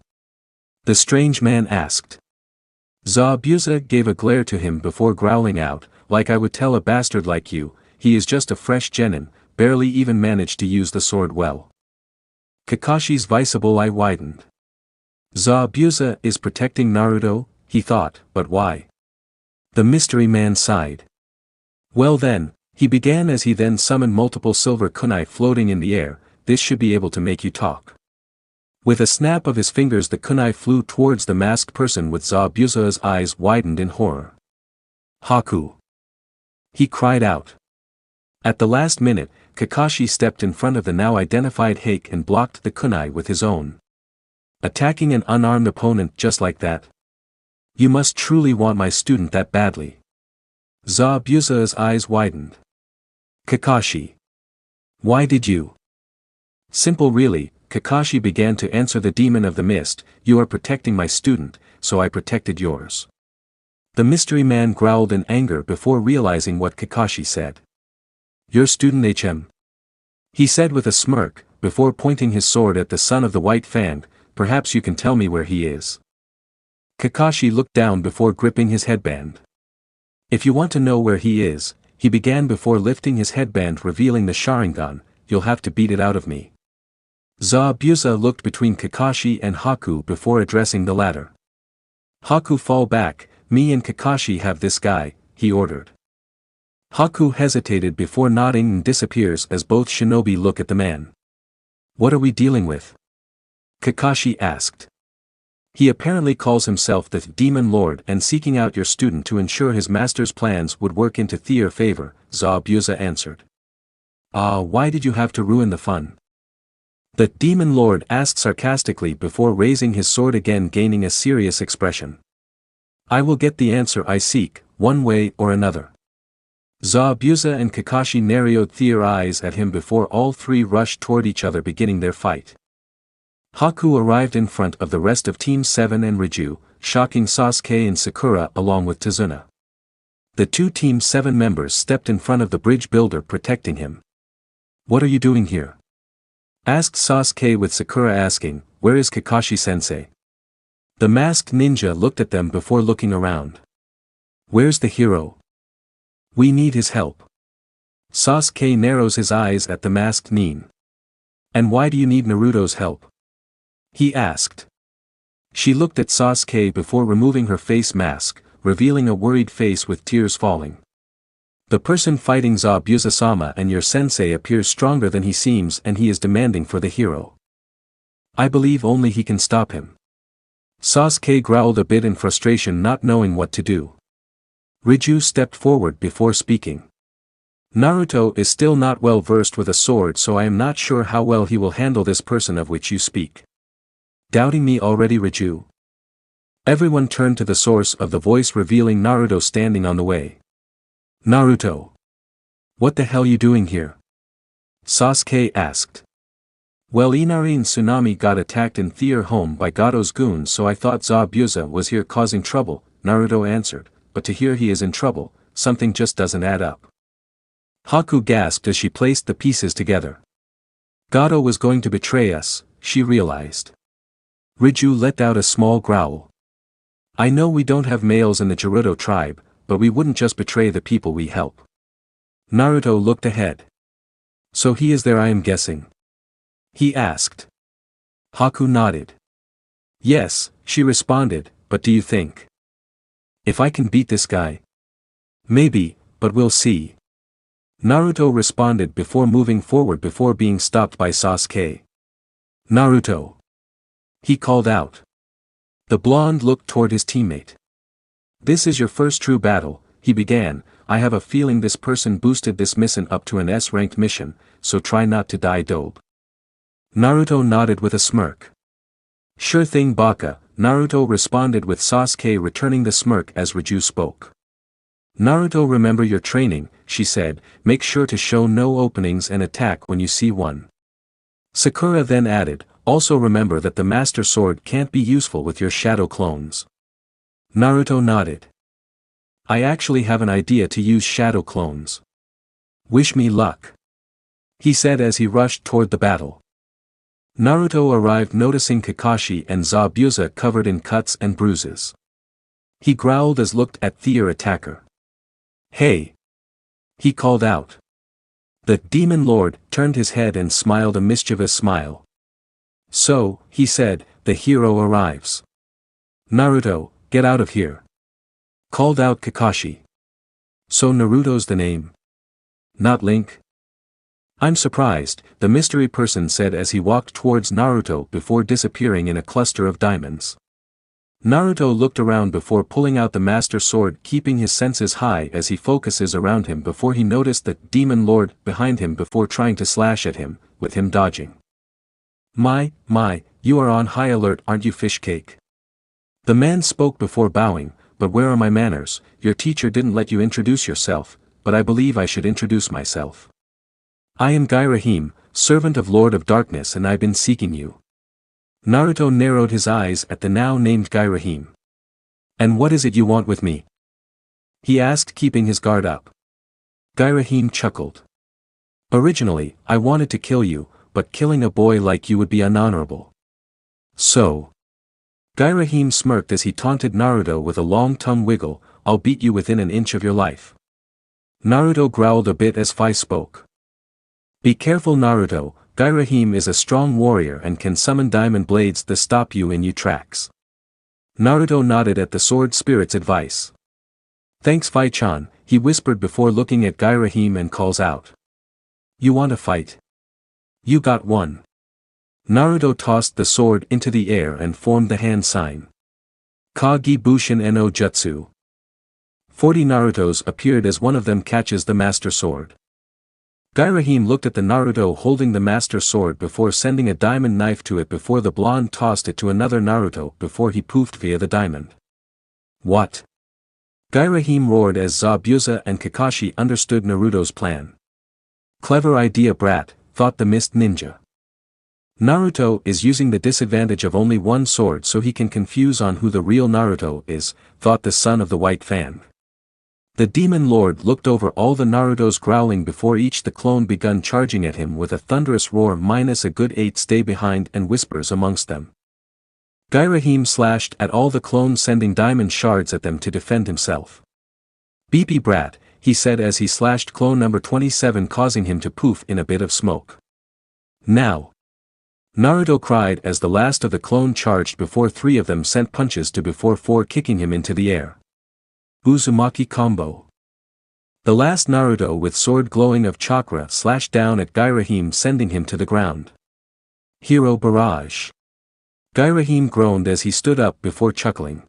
The strange man asked. Zabuza gave a glare to him before growling out, like I would tell a bastard like you, he is just a fresh genin, barely even managed to use the sword well. Kakashi's visible eye widened. Zabuza is protecting Naruto, he thought, but why? The mystery man sighed. Well then, he began as he then summoned multiple silver kunai floating in the air, this should be able to make you talk. With a snap of his fingers the kunai flew towards the masked person with Zabuza's eyes widened in horror. Haku! He cried out. At the last minute, Kakashi stepped in front of the now identified Hake and blocked the kunai with his own. Attacking an unarmed opponent just like that? You must truly want my student that badly. Zabuza's eyes widened. Kakashi. Why did you? Simple really, Kakashi began to answer the demon of the mist, you are protecting my student, so I protected yours. The mystery man growled in anger before realizing what Kakashi said. Your student HM? He said with a smirk, before pointing his sword at the son of the White Fang, perhaps you can tell me where he is. Kakashi looked down before gripping his headband. If you want to know where he is, he began before lifting his headband revealing the Sharingan, you'll have to beat it out of me. Zabuza looked between Kakashi and Haku before addressing the latter. Haku fall back, me and Kakashi have this guy, he ordered. Haku hesitated before nodding and disappears as both shinobi look at the man. What are we dealing with? Kakashi asked. He apparently calls himself the Demon Lord and seeking out your student to ensure his master's plans would work into their favor, Zabuza answered. Why did you have to ruin the fun? The Demon Lord asked sarcastically before raising his sword again gaining a serious expression. I will get the answer I seek, one way or another. Zabuza and Kakashi narrowed their eyes at him before all three rushed toward each other beginning their fight. Haku arrived in front of the rest of Team 7 and Riju, shocking Sasuke and Sakura along with Tazuna. The two Team 7 members stepped in front of the bridge builder protecting him. What are you doing here? Asked Sasuke with Sakura asking, where is Kakashi-sensei? The masked ninja looked at them before looking around. Where's the hero? We need his help. Sasuke narrows his eyes at the masked nin. And why do you need Naruto's help? He asked. She looked at Sasuke before removing her face mask, revealing a worried face with tears falling. The person fighting Zabuza-sama and your sensei appears stronger than he seems and he is demanding for the hero. I believe only he can stop him. Sasuke growled a bit in frustration not knowing what to do. Riju stepped forward before speaking. Naruto is still not well versed with a sword so I am not sure how well he will handle this person of which you speak. Doubting me already Riju? Everyone turned to the source of the voice revealing Naruto standing on the way. Naruto. What the hell you doing here? Sasuke asked. Well Inari Tsunami got attacked in their home by Gado's goons so I thought Zabuza was here causing trouble, Naruto answered, but to hear he is in trouble, something just doesn't add up. Haku gasped as she placed the pieces together. Gado was going to betray us, she realized. Riju let out a small growl. I know we don't have males in the Gerudo tribe, but we wouldn't just betray the people we help. Naruto looked ahead. So he is there I am guessing. He asked. Haku nodded. Yes, she responded, but do you think? If I can beat this guy? Maybe, but we'll see. Naruto responded before moving forward before being stopped by Sasuke. Naruto. He called out. The blonde looked toward his teammate. This is your first true battle, he began. I have a feeling this person boosted this mission up to an S-ranked mission, so try not to die dope. Naruto nodded with a smirk. Sure thing Baka, Naruto responded with Sasuke returning the smirk as Raju spoke. Naruto, remember your training, she said, make sure to show no openings and attack when you see one. Sakura then added, also remember that the Master Sword can't be useful with your shadow clones. Naruto nodded. I actually have an idea to use shadow clones. Wish me luck, he said as he rushed toward the battle. Naruto arrived noticing Kakashi and Zabuza covered in cuts and bruises. He growled as looked at their attacker. Hey! He called out. The Demon Lord turned his head and smiled a mischievous smile. So, he said, the hero arrives. Naruto, get out of here, called out Kakashi. So Naruto's the name? Not Link? I'm surprised, the mystery person said as he walked towards Naruto before disappearing in a cluster of diamonds. Naruto looked around before pulling out the Master Sword, keeping his senses high as he focuses around him before he noticed the Demon Lord behind him before trying to slash at him, with him dodging. My, you are on high alert, aren't you, fish cake? The man spoke before bowing, but where are my manners? Your teacher didn't let you introduce yourself, but I believe I should introduce myself. I am Gairahim, servant of Lord of Darkness, and I've been seeking you. Naruto narrowed his eyes at the now named Gairahim. And what is it you want with me? He asked, keeping his guard up. Gairahim chuckled. Originally, I wanted to kill you, but killing a boy like you would be unhonorable. So. Gairahim smirked as he taunted Naruto with a long tongue wiggle, I'll beat you within an inch of your life. Naruto growled a bit as Fai spoke. Be careful Naruto, Gairahim is a strong warrior and can summon diamond blades to stop you in your tracks. Naruto nodded at the sword spirit's advice. Thanks Fai-chan, he whispered before looking at Gairahim and calls out. You want to fight? You got one. Naruto tossed the sword into the air and formed the hand sign. Kage Bushin no Jutsu. 40 Narutos appeared as one of them catches the Master Sword. Gairahim looked at the Naruto holding the Master Sword before sending a diamond knife to it before the blonde tossed it to another Naruto before he poofed via the diamond. What? Gairahim roared as Zabuza and Kakashi understood Naruto's plan. Clever idea brat, thought the mist ninja. Naruto is using the disadvantage of only one sword so he can confuse on who the real Naruto is, thought the son of the white fan. The Demon Lord looked over all the Narutos growling before each the clone begun charging at him with a thunderous roar minus a good 8 stay behind and whispers amongst them. Gairahim slashed at all the clones sending diamond shards at them to defend himself. Beepy brat, he said as he slashed clone number 27 causing him to poof in a bit of smoke. Now! Naruto cried as the last of the clone charged before 3 of them sent punches to before 4 kicking him into the air. Uzumaki combo. The last Naruto with sword glowing of chakra slashed down at Gairahim sending him to the ground. Hero barrage. Gairahim groaned as he stood up before chuckling.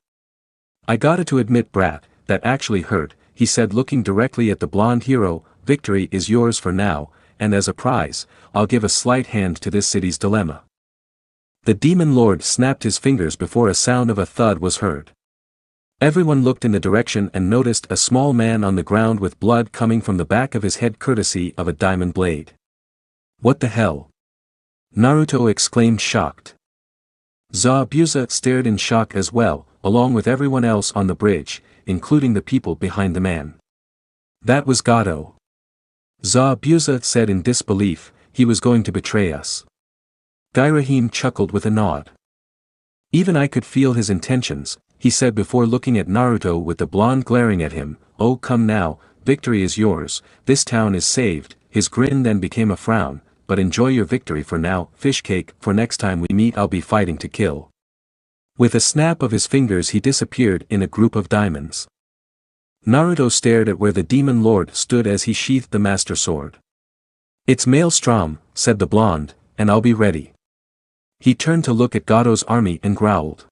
I gotta to admit brat, that actually hurt, he said looking directly at the blonde hero, victory is yours for now, and as a prize, I'll give a slight hand to this city's dilemma. The Demon Lord snapped his fingers before a sound of a thud was heard. Everyone looked in the direction and noticed a small man on the ground with blood coming from the back of his head courtesy of a diamond blade. What the hell? Naruto exclaimed shocked. Zabuza stared in shock as well, along with everyone else on the bridge, including the people behind the man. That was Gato. Zabuza said in disbelief, he was going to betray us. Gairahim chuckled with a nod. Even I could feel his intentions, he said before looking at Naruto with the blonde glaring at him, oh come now, victory is yours, this town is saved, his grin then became a frown, but enjoy your victory for now, fish cake, for next time we meet I'll be fighting to kill. With a snap of his fingers he disappeared in a group of diamonds. Naruto stared at where the Demon Lord stood as he sheathed the Master Sword. It's Maelstrom, said the blonde, and I'll be ready. He turned to look at Gato's army and growled.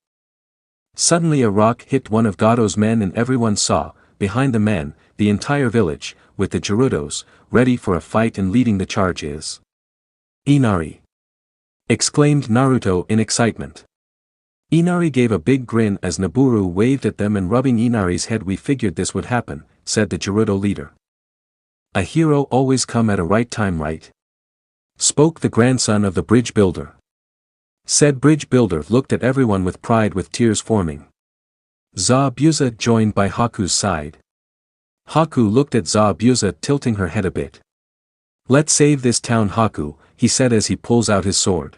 Suddenly a rock hit one of Gado's men and everyone saw, behind the men, the entire village, with the Gerudos, ready for a fight and leading the charge is Inari! Exclaimed Naruto in excitement. Inari gave a big grin as Naburu waved at them and rubbing Inari's head. We figured this would happen, said the Gerudo leader. A hero always come at a right time, right? Spoke the grandson of the bridge builder. Said bridge builder looked at everyone with pride with tears forming. Zabuza joined by Haku's side. Haku looked at Zabuza tilting her head a bit. Let's save this town, Haku, he said as he pulls out his sword.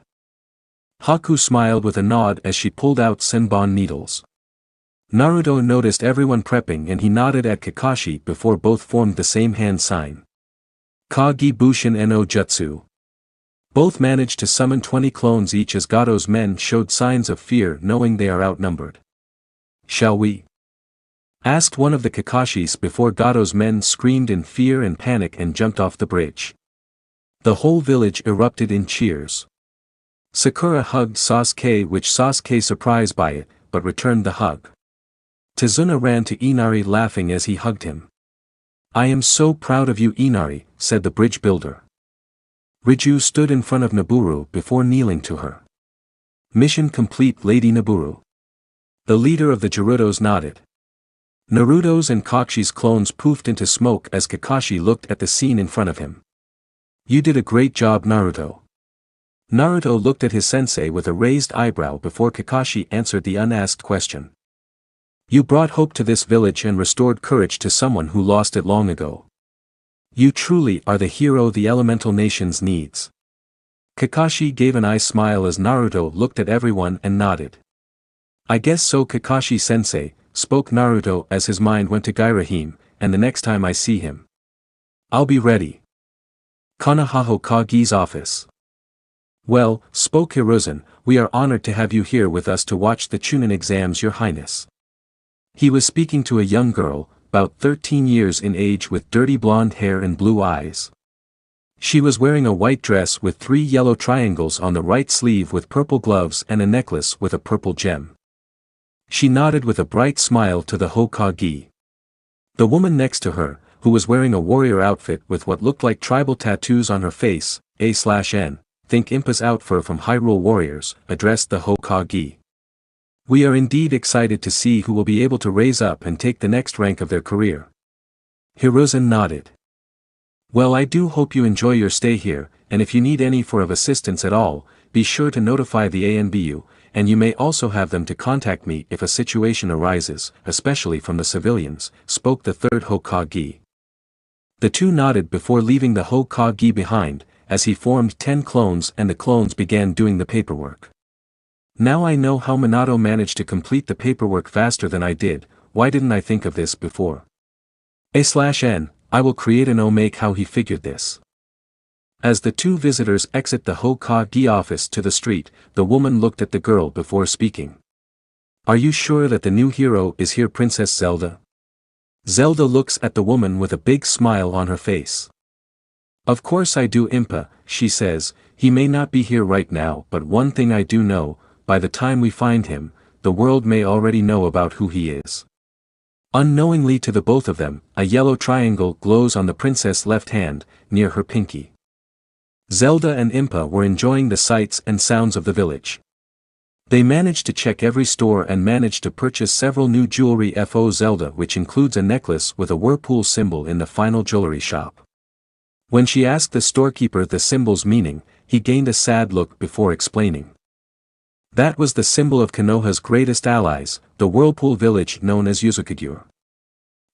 Haku smiled with a nod as she pulled out senbon needles. Naruto noticed everyone prepping and he nodded at Kakashi before both formed the same hand sign. Kagi Bushin no Jutsu. Both managed to summon 20 clones each as Gado's men showed signs of fear knowing they are outnumbered. Shall we? Asked one of the Kakashis before Gado's men screamed in fear and panic and jumped off the bridge. The whole village erupted in cheers. Sakura hugged Sasuke, which Sasuke surprised by it, but returned the hug. Tazuna ran to Inari laughing as he hugged him. I am so proud of you, Inari, said the bridge builder. Riju stood in front of Naburu before kneeling to her. Mission complete, Lady Naburu. The leader of the Gerudos nodded. Naruto's and Kakshi's clones poofed into smoke as Kakashi looked at the scene in front of him. You did a great job, Naruto. Naruto looked at his sensei with a raised eyebrow before Kakashi answered the unasked question. You brought hope to this village and restored courage to someone who lost it long ago. You truly are the hero the Elemental Nations needs. Kakashi gave an eye smile as Naruto looked at everyone and nodded. I guess so, Kakashi-sensei, spoke Naruto as his mind went to Gairahim, and the next time I see him, I'll be ready. Konoha Hokage's office. Well, spoke Hiruzen, we are honored to have you here with us to watch the Chunin exams, Your Highness. He was speaking to a young girl, about 13 years in age with dirty blonde hair and blue eyes. She was wearing a white dress with 3 yellow triangles on the right sleeve with purple gloves and a necklace with a purple gem. She nodded with a bright smile to the Hokage. The woman next to her, who was wearing a warrior outfit with what looked like tribal tattoos on her face, A/N, think Impa's outfit from Hyrule Warriors, addressed the Hokage. We are indeed excited to see who will be able to raise up and take the next rank of their career. Hiruzen nodded. Well, I do hope you enjoy your stay here, and if you need any form of assistance at all, be sure to notify the ANBU, and you may also have them to contact me if a situation arises, especially from the civilians, spoke the third Hokage. The two nodded before leaving the Hokage behind, as he formed 10 clones and the clones began doing the paperwork. Now I know how Minato managed to complete the paperwork faster than I did. Why didn't I think of this before? A/N, I will create an make how he figured this. As the two visitors exit the Hokage office to the street, the woman looked at the girl before speaking. Are you sure that the new hero is here, Princess Zelda? Zelda looks at the woman with a big smile on her face. Of course I do, Impa, she says. He may not be here right now, but one thing I do know, by the time we find him, the world may already know about who he is. Unknowingly to the both of them, a yellow triangle glows on the princess' left hand, near her pinky. Zelda and Impa were enjoying the sights and sounds of the village. They managed to check every store and managed to purchase several new jewelry for Zelda, which includes a necklace with a whirlpool symbol in the final jewelry shop. When she asked the storekeeper the symbol's meaning, he gained a sad look before explaining. That was the symbol of Konoha's greatest allies, the whirlpool village known as Yuzukagure.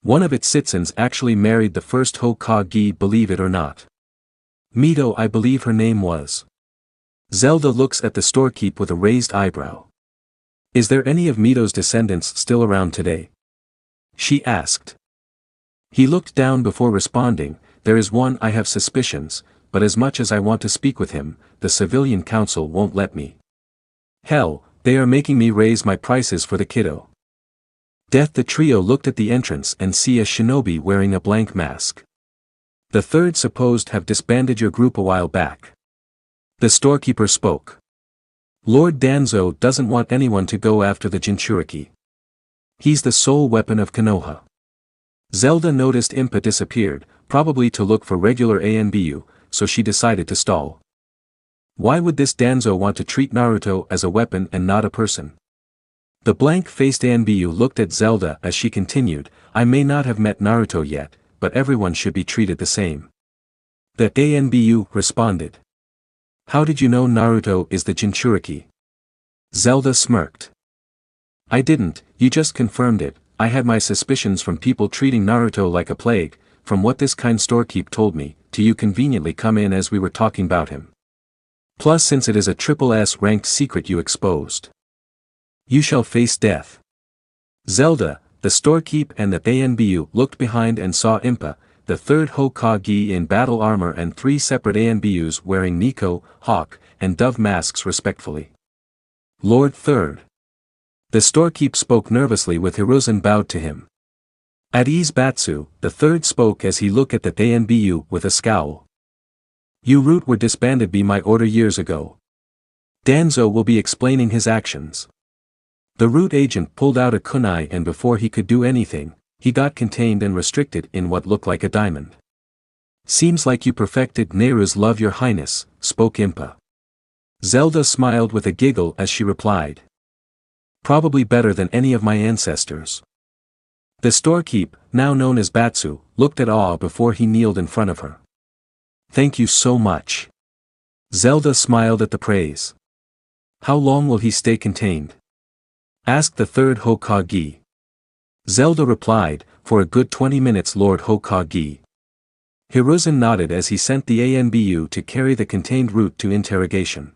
One of its citizens actually married the first Hokage, believe it or not. Mito, I believe her name was. Zelda looks at the storekeep with a raised eyebrow. Is there any of Mito's descendants still around today? She asked. He looked down before responding. There is one. I have suspicions, but as much as I want to speak with him, the civilian council won't let me. Hell, they are making me raise my prices for the kiddo. Death. The trio looked at the entrance and see a shinobi wearing a blank mask. The third supposed have disbanded your group a while back. The storekeeper spoke. Lord Danzo doesn't want anyone to go after the Jinchuriki. He's the sole weapon of Konoha. Zelda noticed Impa disappeared, probably to look for regular ANBU, so she decided to stall. Why would this Danzo want to treat Naruto as a weapon and not a person? The blank-faced ANBU looked at Zelda as she continued, I may not have met Naruto yet, but everyone should be treated the same. The ANBU responded. How did you know Naruto is the Jinchuriki? Zelda smirked. I didn't, you just confirmed it. I had my suspicions from people treating Naruto like a plague, from what this kind storekeep told me, to you conveniently come in as we were talking about him. Plus since it is a triple S ranked secret you exposed. You shall face death. Zelda, the storekeep and the ANBU looked behind and saw Impa, the third Hokage in battle armor and 3 separate ANBUs wearing Nico, Hawk, and Dove masks respectfully. Lord Third. The storekeep spoke nervously with Hiruzen bowed to him. At ease Batsu, the third spoke as he looked at the ANBU with a scowl. You root were disbanded by my order years ago. Danzo will be explaining his actions. The root agent pulled out a kunai and before he could do anything, he got contained and restricted in what looked like a diamond. Seems like you perfected Neru's love your highness, spoke Impa. Zelda smiled with a giggle as she replied. Probably better than any of my ancestors. The storekeep, now known as Batsu, looked at awe before he kneeled in front of her. Thank you so much. Zelda smiled at the praise. How long will he stay contained? Asked the third Hokage. Zelda replied, for a good 20 minutes Lord Hokage. Hiruzen nodded as he sent the ANBU to carry the contained root to interrogation.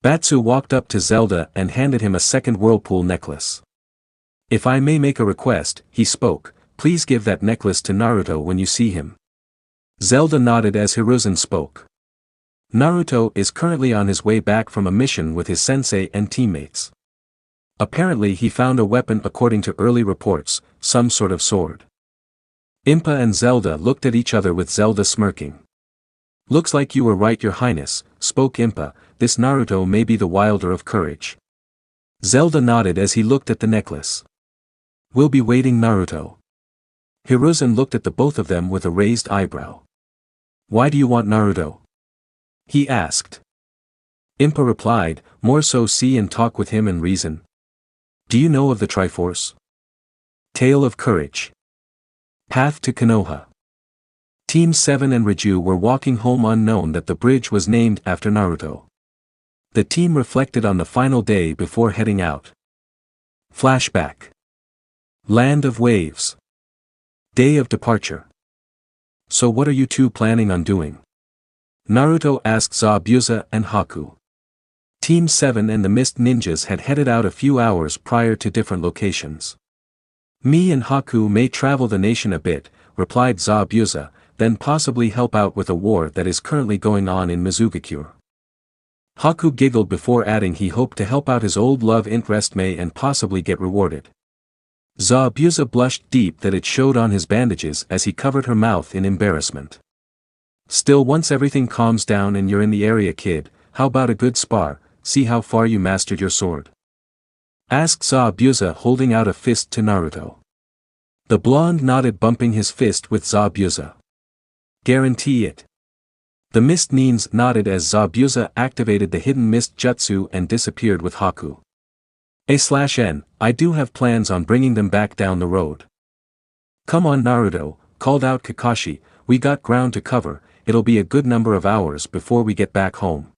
Batsu walked up to Zelda and handed him a second whirlpool necklace. If I may make a request, he spoke, please give that necklace to Naruto when you see him. Zelda nodded as Hiruzen spoke. Naruto is currently on his way back from a mission with his sensei and teammates. Apparently he found a weapon according to early reports, some sort of sword. Impa and Zelda looked at each other with Zelda smirking. Looks like you were right your highness, spoke Impa, this Naruto may be the wilder of courage. Zelda nodded as he looked at the necklace. We'll be waiting Naruto. Hiruzen looked at the both of them with a raised eyebrow. Why do you want Naruto? He asked. Impa replied, more so see and talk with him and reason. Do you know of the Triforce? Tale of Courage. Path to Konoha. Team 7 and Riju were walking home unknown that the bridge was named after Naruto. The team reflected on the final day before heading out. Flashback. Land of Waves. Day of departure. So what are you two planning on doing? Naruto asked Zabuza and Haku. Team 7 and the Mist Ninjas had headed out a few hours prior to different locations. Me and Haku may travel the nation a bit, replied Zabuza, then possibly help out with a war that is currently going on in Mizugakure. Haku giggled before adding he hoped to help out his old love interest May and possibly get rewarded. Zabuza blushed deep that it showed on his bandages as he covered her mouth in embarrassment. Still once everything calms down and you're in the area kid, how about a good spar, see how far you mastered your sword? Asked Zabuza holding out a fist to Naruto. The blonde nodded bumping his fist with Zabuza. Guarantee it. The Mist Nins nodded as Zabuza activated the hidden mist jutsu and disappeared with Haku. A/N, I do have plans on bringing them back down the road. Come on Naruto, called out Kakashi, we got ground to cover, it'll be a good number of hours before we get back home.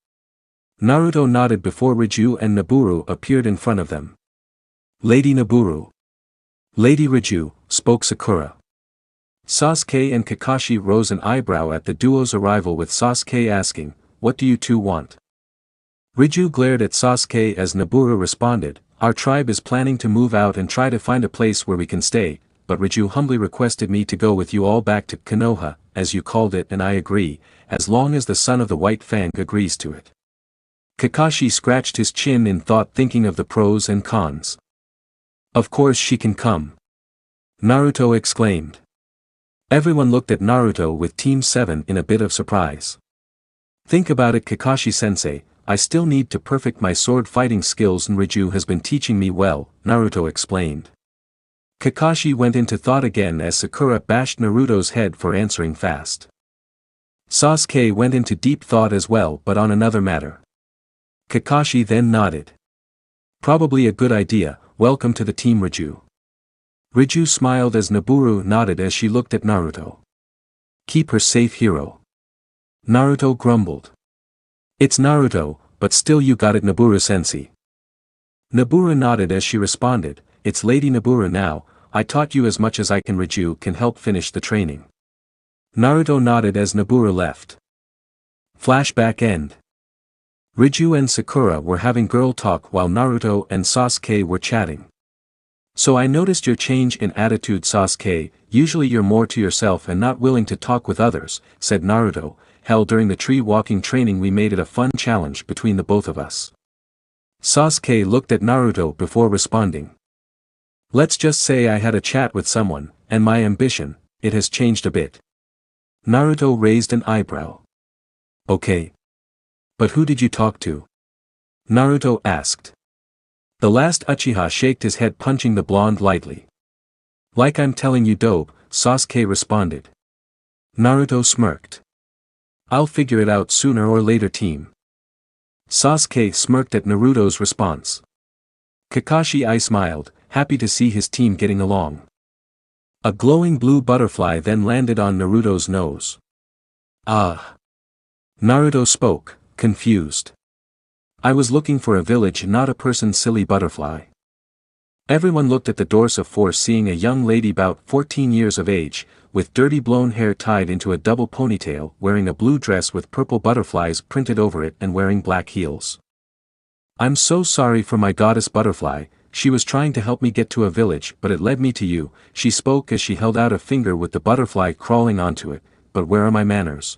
Naruto nodded before Riju and Naburu appeared in front of them. Lady Naburu. Lady Riju, spoke Sakura. Sasuke and Kakashi rose an eyebrow at the duo's arrival with Sasuke asking, what do you two want? Riju glared at Sasuke as Naburu responded, our tribe is planning to move out and try to find a place where we can stay, but Riju humbly requested me to go with you all back to Konoha, as you called it and I agree, as long as the son of the White Fang agrees to it. Kakashi scratched his chin in thought thinking of the pros and cons. Of course she can come. Naruto exclaimed. Everyone looked at Naruto with Team 7 in a bit of surprise. Think about it Kakashi-sensei, I still need to perfect my sword fighting skills and Riju has been teaching me well, Naruto explained. Kakashi went into thought again as Sakura bashed Naruto's head for answering fast. Sasuke went into deep thought as well but on another matter. Kakashi then nodded. Probably a good idea, welcome to the team Riju. Riju smiled as Naburu nodded as she looked at Naruto. Keep her safe, hero. Naruto grumbled. It's Naruto, but still you got it, Naburu-sensei. Naburu nodded as she responded, it's Lady Naburu now, I taught you as much as I can. Riju can help finish the training. Naruto nodded as Naburu left. Flashback end. Riju and Sakura were having girl talk while Naruto and Sasuke were chatting. So I noticed your change in attitude, Sasuke, usually you're more to yourself and not willing to talk with others, said Naruto. Hell, during the tree walking training we made it a fun challenge between the both of us. Sasuke looked at Naruto before responding. Let's just say I had a chat with someone, and my ambition, it has changed a bit. Naruto raised an eyebrow. Okay. But who did you talk to? Naruto asked. The last Uchiha shaked his head, punching the blonde lightly. Like I'm telling you, dope, Sasuke responded. Naruto smirked. I'll figure it out sooner or later, team. Sasuke smirked at Naruto's response. Kakashi smiled, happy to see his team getting along. A glowing blue butterfly then landed on Naruto's nose. Ah. Naruto spoke, confused. I was looking for a village, not a person, silly butterfly. Everyone looked at the doors of force, seeing a young lady about 14 years of age, with dirty blown hair tied into a double ponytail, wearing a blue dress with purple butterflies printed over it and wearing black heels. I'm so sorry for my goddess butterfly, she was trying to help me get to a village but it led me to you, she spoke as she held out a finger with the butterfly crawling onto it, but where are my manners?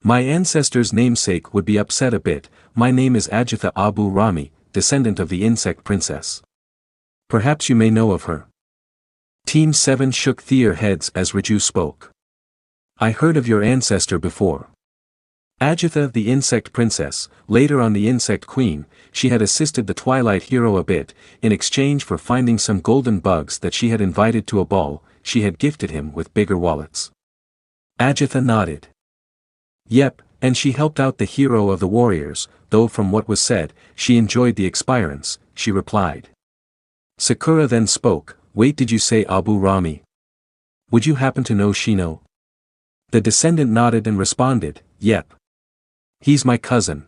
My ancestor's namesake would be upset a bit. My name is Ajohrendt Abu Rami, descendant of the insect princess. Perhaps you may know of her. Team 7 shook their heads as Riju spoke. I heard of your ancestor before. Ajohrendt the insect princess, later on the insect queen, she had assisted the Twilight hero a bit, in exchange for finding some golden bugs that she had invited to a ball, she had gifted him with bigger wallets. Ajohrendt nodded. Yep, and she helped out the hero of the warriors, though from what was said, she enjoyed the experience, she replied. Sakura then spoke, wait, did you say Abu Rami? Would you happen to know Shino? The descendant nodded and responded, yep. He's my cousin.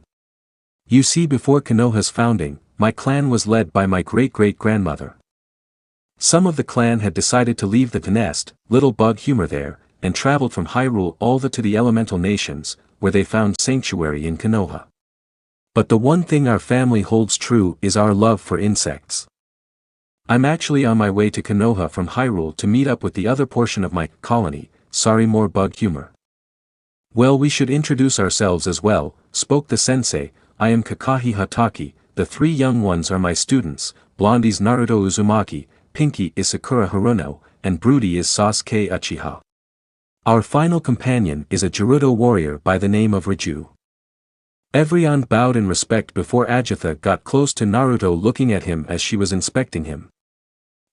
You see, before Konoha's founding, my clan was led by my great-great-grandmother. Some of the clan had decided to leave the nest, little bug humor there, and traveled from Hyrule all to the elemental nations, where they found sanctuary in Konoha. But the one thing our family holds true is our love for insects. I'm actually on my way to Konoha from Hyrule to meet up with the other portion of my colony, sorry, more bug humor. Well, we should introduce ourselves as well, spoke the sensei, I am Kakahi Hataki, the three young ones are my students, Blondie's Naruto Uzumaki, Pinky is Sakura Haruno, and Broody is Sasuke Uchiha. Our final companion is a Gerudo warrior by the name of Riju. Everyone bowed in respect before Ajohrendt got close to Naruto, looking at him as she was inspecting him.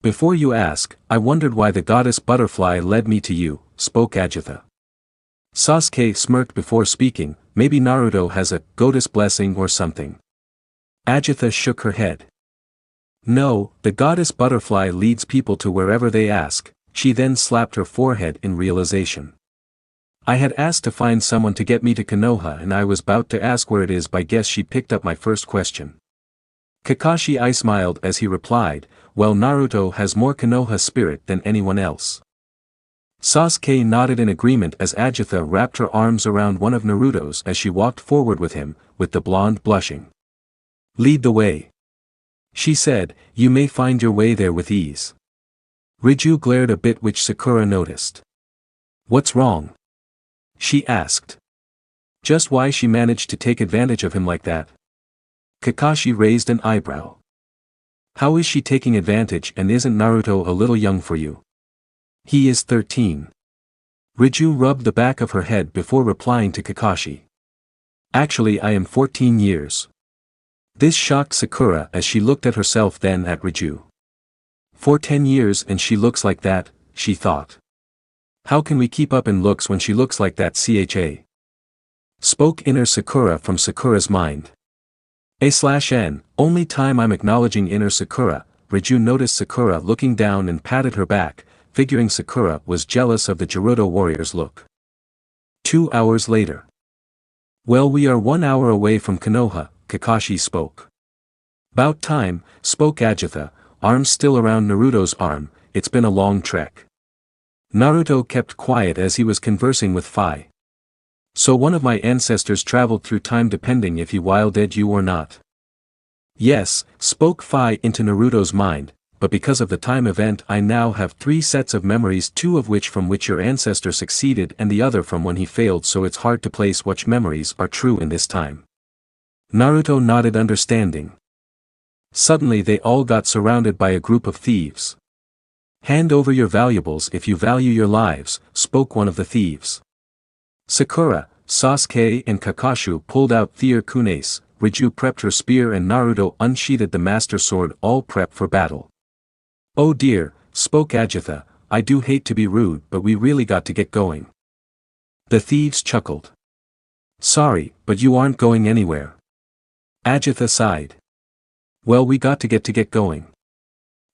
Before you ask, I wondered why the goddess butterfly led me to you, spoke Ajohrendt. Sasuke smirked before speaking, maybe Naruto has a goddess blessing or something. Ajohrendt shook her head. No, the goddess butterfly leads people to wherever they ask. She then slapped her forehead in realization. I had asked to find someone to get me to Konoha and I was about to ask where it is, by guess she picked up my first question. Kakashi smiled as he replied, well, Naruto has more Konoha spirit than anyone else. Sasuke nodded in agreement as Ajohrendt wrapped her arms around one of Naruto's as she walked forward with him, with the blonde blushing. Lead the way. She said, you may find your way there with ease. Riju glared a bit, which Sakura noticed. What's wrong? She asked. Just why she managed to take advantage of him like that? Kakashi raised an eyebrow. How is she taking advantage, and isn't Naruto a little young for you? He is 13. Riju rubbed the back of her head before replying to Kakashi. Actually, I am 14 years. This shocked Sakura as she looked at herself, then at Riju. For 10 years and she looks like that, she thought. How can we keep up in looks when she looks like that? Spoke inner Sakura from Sakura's mind. A/N, only time I'm acknowledging inner Sakura. Riju noticed Sakura looking down and patted her back, figuring Sakura was jealous of the Gerudo warrior's look. 2 hours later. Well, we are 1 hour away from Konoha, Kakashi spoke. About time, spoke Ajohrendt, arms still around Naruto's arm, it's been a long trek. Naruto kept quiet as he was conversing with Phi. So one of my ancestors traveled through time depending if he wielded you or not. Yes, spoke Phi into Naruto's mind, but because of the time event I now have 3 sets of memories, 2 of which from which your ancestor succeeded and the other from when he failed, so it's hard to place which memories are true in this time. Naruto nodded understanding. Suddenly they all got surrounded by a group of thieves. Hand over your valuables if you value your lives, spoke one of the thieves. Sakura, Sasuke and Kakashi pulled out their kunes, Riju prepped her spear and Naruto unsheathed the master sword, all prepped for battle. Oh dear, spoke Ajohrendt, I do hate to be rude but we really got to get going. The thieves chuckled. Sorry, but you aren't going anywhere. Ajohrendt sighed. Well, we got to get going.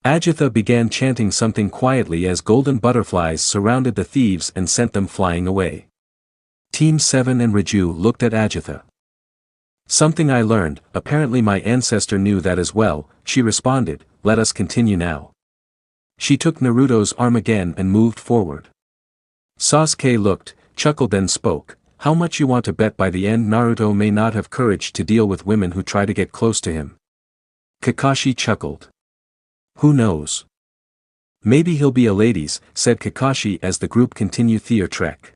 Ajohrendt began chanting something quietly as golden butterflies surrounded the thieves and sent them flying away. Team 7 and Riju looked at Ajohrendt. Something I learned, apparently my ancestor knew that as well, she responded, let us continue now. She took Naruto's arm again and moved forward. Sasuke looked, chuckled then spoke, how much you want to bet by the end Naruto may not have courage to deal with women who try to get close to him. Kakashi chuckled. Who knows? Maybe he'll be a ladies, said Kakashi as the group continued their trek.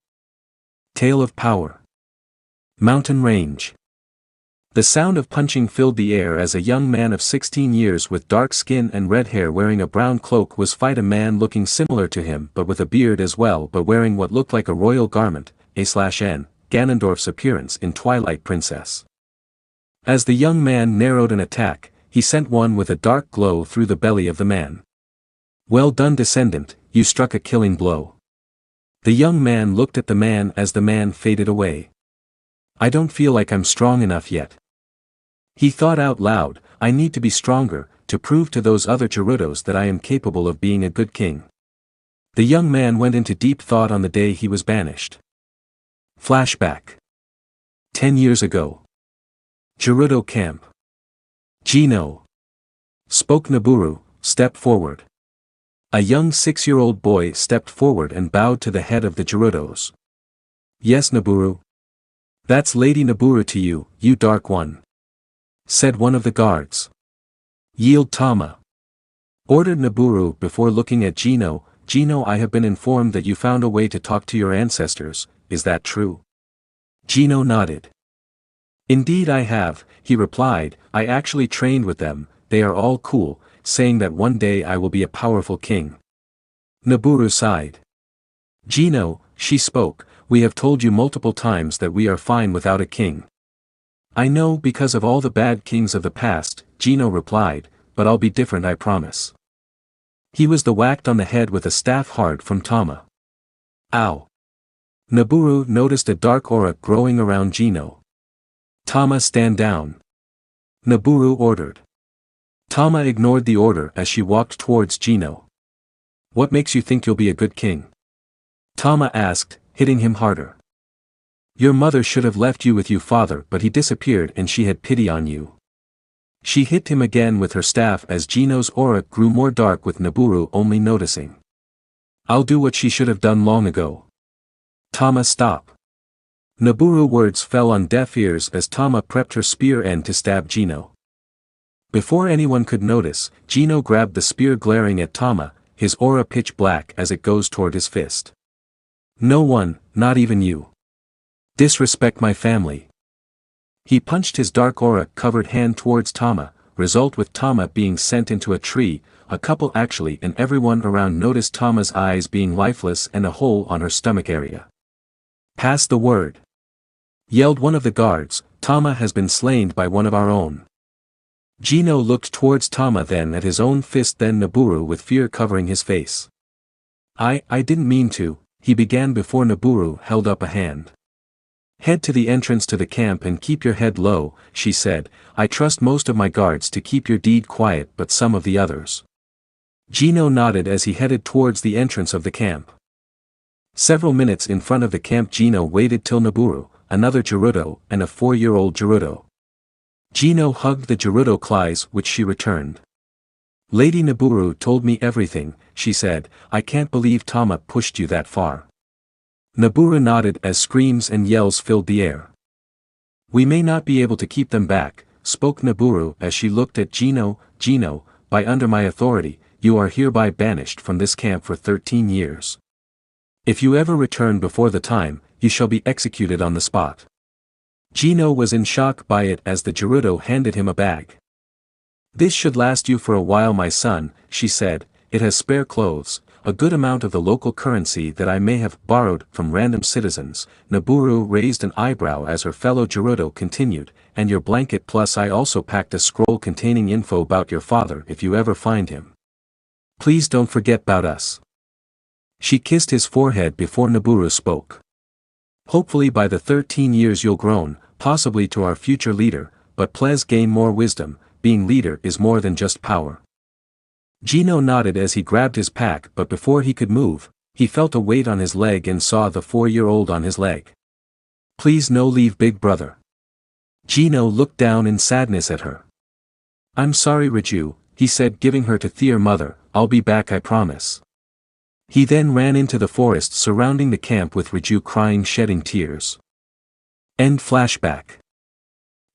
Tale of Power. Mountain Range. The sound of punching filled the air as a young man of 16 years with dark skin and red hair wearing a brown cloak was fight a man looking similar to him but with a beard as well but wearing what looked like a royal garment, A/N, Ganondorf's appearance in Twilight Princess. As the young man narrowed an attack, he sent one with a dark glow through the belly of the man. Well done descendant, you struck a killing blow. The young man looked at the man as the man faded away. I don't feel like I'm strong enough yet. He thought out loud, I need to be stronger, to prove to those other Gerudos that I am capable of being a good king. The young man went into deep thought on the day he was banished. Flashback. 10 years ago. Gerudo camp. Gino. Spoke Naburu, step forward. A young 6-year-old boy stepped forward and bowed to the head of the Gerudos. Yes Naburu. That's Lady Naburu to you, you dark one. Said one of the guards. Yield Tama. Ordered Naburu before looking at Gino. Gino, I have been informed that you found a way to talk to your ancestors, is that true? Gino nodded. Indeed I have, he replied, I actually trained with them, they are all cool, saying that one day I will be a powerful king. Naburu sighed. Gino, she spoke, we have told you multiple times that we are fine without a king. I know because of all the bad kings of the past, Gino replied, but I'll be different I promise. He was the whacked on the head with a staff hard from Tama. Ow. Naburu noticed a dark aura growing around Gino. Tama stand down. Naburu ordered. Tama ignored the order as she walked towards Gino. What makes you think you'll be a good king? Tama asked, hitting him harder. Your mother should have left you with your father but he disappeared and she had pity on you. She hit him again with her staff as Gino's aura grew more dark with Naburu only noticing. I'll do what she should have done long ago. Tama stop. Naburu words fell on deaf ears as Tama prepped her spear end to stab Gino. Before anyone could notice, Gino grabbed the spear glaring at Tama, his aura pitch black as it goes toward his fist. No one, not even you. Disrespect my family. He punched his dark aura-covered hand towards Tama, result with Tama being sent into a tree, a couple actually and everyone around noticed Tama's eyes being lifeless and a hole on her stomach area. Pass the word. Yelled one of the guards, Tama has been slain by one of our own. Gino looked towards Tama, then at his own fist, then Naburu, with fear covering his face. I didn't mean to, he began before Naburu held up a hand. Head to the entrance to the camp and keep your head low, she said. I trust most of my guards to keep your deed quiet, but some of the others. Gino nodded as he headed towards the entrance of the camp. Several minutes in front of the camp, Gino waited till Naburu, another Gerudo, and a 4-year-old Gerudo. Gino hugged the Gerudo claws, which she returned. Lady Naburu told me everything, she said. I can't believe Tama pushed you that far. Naburu nodded as screams and yells filled the air. We may not be able to keep them back, spoke Naburu as she looked at Gino. Gino, by under my authority, you are hereby banished from this camp for 13 years. If you ever return before the time, you shall be executed on the spot. Gino was in shock by it as the Gerudo handed him a bag. This should last you for a while, my son, she said. It has spare clothes, a good amount of the local currency that I may have borrowed from random citizens. Naburu raised an eyebrow as her fellow Gerudo continued, and your blanket, plus I also packed a scroll containing info about your father if you ever find him. Please don't forget about us. She kissed his forehead before Naburu spoke. Hopefully by the 13 years you'll grown, possibly to our future leader, but please gain more wisdom. Being leader is more than just power. Gino nodded as he grabbed his pack, but before he could move, he felt a weight on his leg and saw the 4-year-old on his leg. Please no leave, big brother. Gino looked down in sadness at her. I'm sorry, Riju, he said, giving her to their mother. I'll be back, I promise. He then ran into the forest surrounding the camp with Riju crying, shedding tears. End flashback.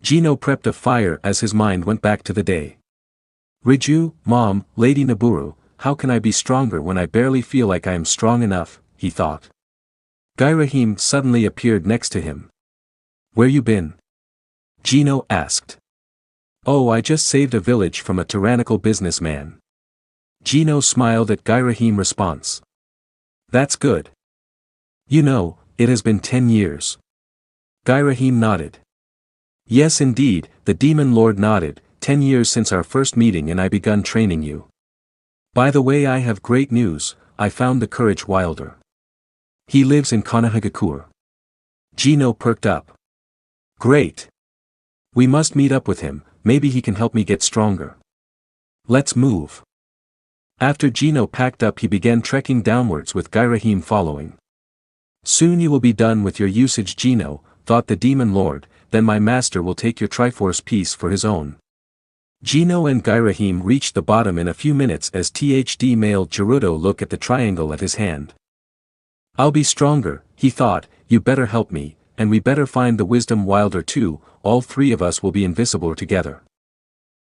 Gino prepped a fire as his mind went back to the day. Riju, Mom, Lady Naburu, how can I be stronger when I barely feel like I am strong enough, he thought. Gairahim suddenly appeared next to him. Where you been? Gino asked. Oh, I just saved a village from a tyrannical businessman. Gino smiled at Gairahim's response. That's good. You know, it has been 10 years. Gairahim nodded. Yes indeed, the demon lord nodded. 10 years since our first meeting and I begun training you. By the way, I have great news, I found the Courage Wilder. He lives in Konoha. Gino perked up. Great. We must meet up with him, maybe he can help me get stronger. Let's move. After Gino packed up, he began trekking downwards with Gairahim following. Soon you will be done with your usage, Gino, thought the demon lord, then my master will take your Triforce piece for his own. Gino and Gairahim reached the bottom in a few minutes as THD male Gerudo looked at the triangle at his hand. I'll be stronger, he thought, you better help me, and we better find the Wisdom Wilder too, all 3 of us will be invisible together.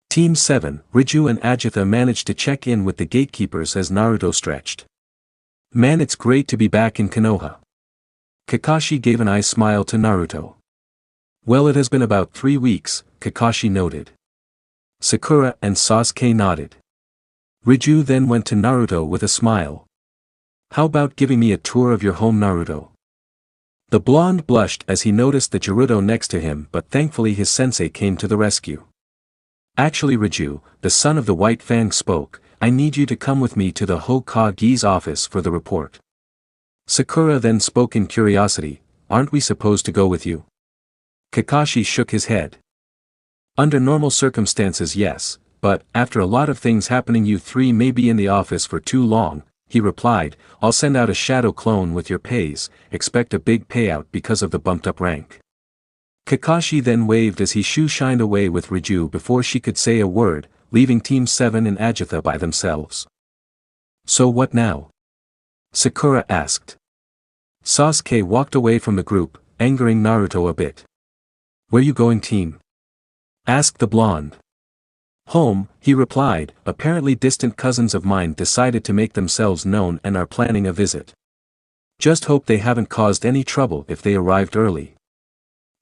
Team 7, Riju and Ajohrendt managed to check in with the gatekeepers as Naruto stretched. Man, it's great to be back in Konoha. Kakashi gave an eye smile to Naruto. Well, it has been about 3 weeks, Kakashi noted. Sakura and Sasuke nodded. Riju then went to Naruto with a smile. How about giving me a tour of your home, Naruto? The blonde blushed as he noticed the Gerudo next to him, but thankfully his sensei came to the rescue. Actually, Riju, the son of the White Fang spoke, I need you to come with me to the Hokage's office for the report. Sakura then spoke in curiosity, aren't we supposed to go with you? Kakashi shook his head. Under normal circumstances, yes, but after a lot of things happening you 3 may be in the office for too long, he replied. I'll send out a shadow clone with your pays, expect a big payout because of the bumped up rank. Kakashi then waved as he shined away with Riju before she could say a word, leaving Team 7 and Ajohrendt by themselves. So what now? Sakura asked. Sasuke walked away from the group, angering Naruto a bit. Where you going, team? Asked the blonde. Home, he replied, apparently distant cousins of mine decided to make themselves known and are planning a visit. Just hope they haven't caused any trouble if they arrived early.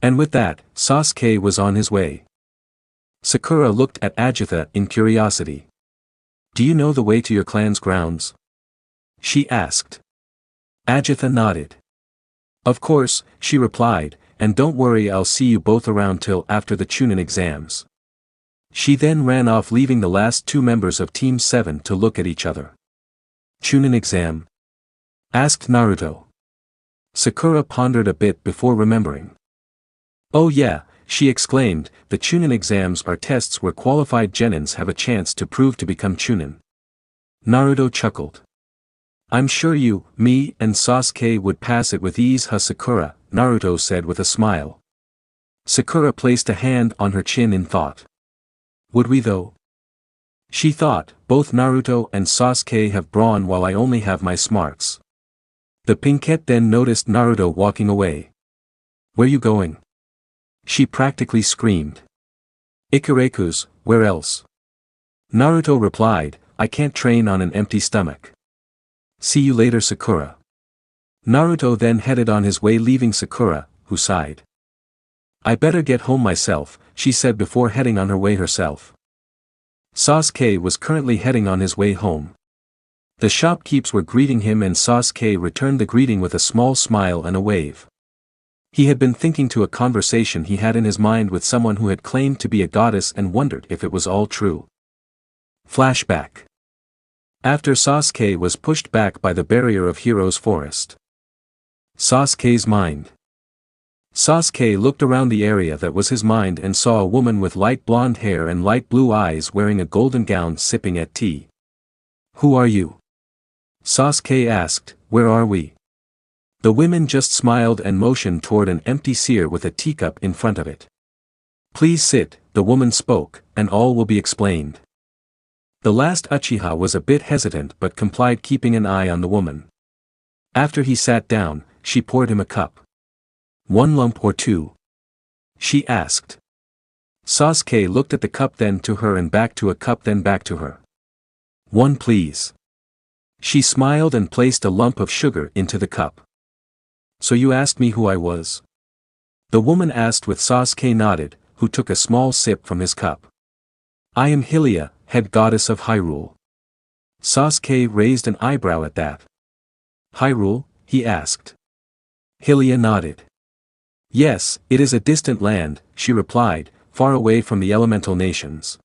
And with that, Sasuke was on his way. Sakura looked at Ajohrendt in curiosity. Do you know the way to your clan's grounds? She asked. Ajohrendt nodded. Of course, she replied, and don't worry, I'll see you both around till after the Chunin exams. She then ran off, leaving the last two members of Team 7 to look at each other. Chunin exam? Asked Naruto. Sakura pondered a bit before remembering. Oh yeah, she exclaimed, the Chunin exams are tests where qualified genins have a chance to prove to become Chunin. Naruto chuckled. I'm sure you, me, and Sasuke would pass it with ease, Sakura, Naruto said with a smile. Sakura placed a hand on her chin in thought. Would we though? She thought, both Naruto and Sasuke have brawn while I only have my smarts. The Pinkette then noticed Naruto walking away. Where you going? She practically screamed. Ikariku's, where else? Naruto replied, I can't train on an empty stomach. See you later, Sakura. Naruto then headed on his way, leaving Sakura, who sighed. I better get home myself, she said before heading on her way herself. Sasuke was currently heading on his way home. The shopkeepers were greeting him and Sasuke returned the greeting with a small smile and a wave. He had been thinking to a conversation he had in his mind with someone who had claimed to be a goddess and wondered if it was all true. Flashback. After Sasuke was pushed back by the barrier of Heroes Forest. Sasuke's mind. Sasuke looked around the area that was his mind and saw a woman with light blonde hair and light blue eyes wearing a golden gown sipping at tea. Who are you? Sasuke asked, where are we? The women just smiled and motioned toward an empty seer with a teacup in front of it. Please sit, the woman spoke, and all will be explained. The last Uchiha was a bit hesitant but complied, keeping an eye on the woman. After he sat down, she poured him a cup. One lump or two? She asked. Sasuke looked at the cup, then to her, and back to a cup, then back to her. One please. She smiled and placed a lump of sugar into the cup. So you asked me who I was? The woman asked with Sasuke nodded, who took a small sip from his cup. I am Hylia, head goddess of Hyrule. Sasuke raised an eyebrow at that. Hyrule? He asked. Hylia nodded. Yes, it is a distant land, she replied, far away from the elemental nations.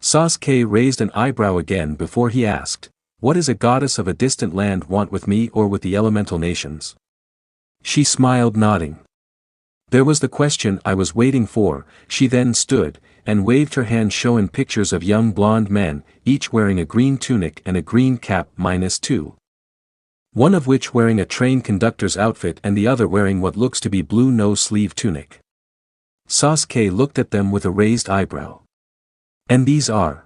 Sasuke raised an eyebrow again before he asked, what does a goddess of a distant land want with me or with the elemental nations? She smiled, nodding. There was the question I was waiting for. She then stood, and waved her hand, showing pictures of young blonde men, each wearing a green tunic and a green cap -2. One of which wearing a train conductor's outfit and the other wearing what looks to be blue no-sleeve tunic. Sasuke looked at them with a raised eyebrow. And these are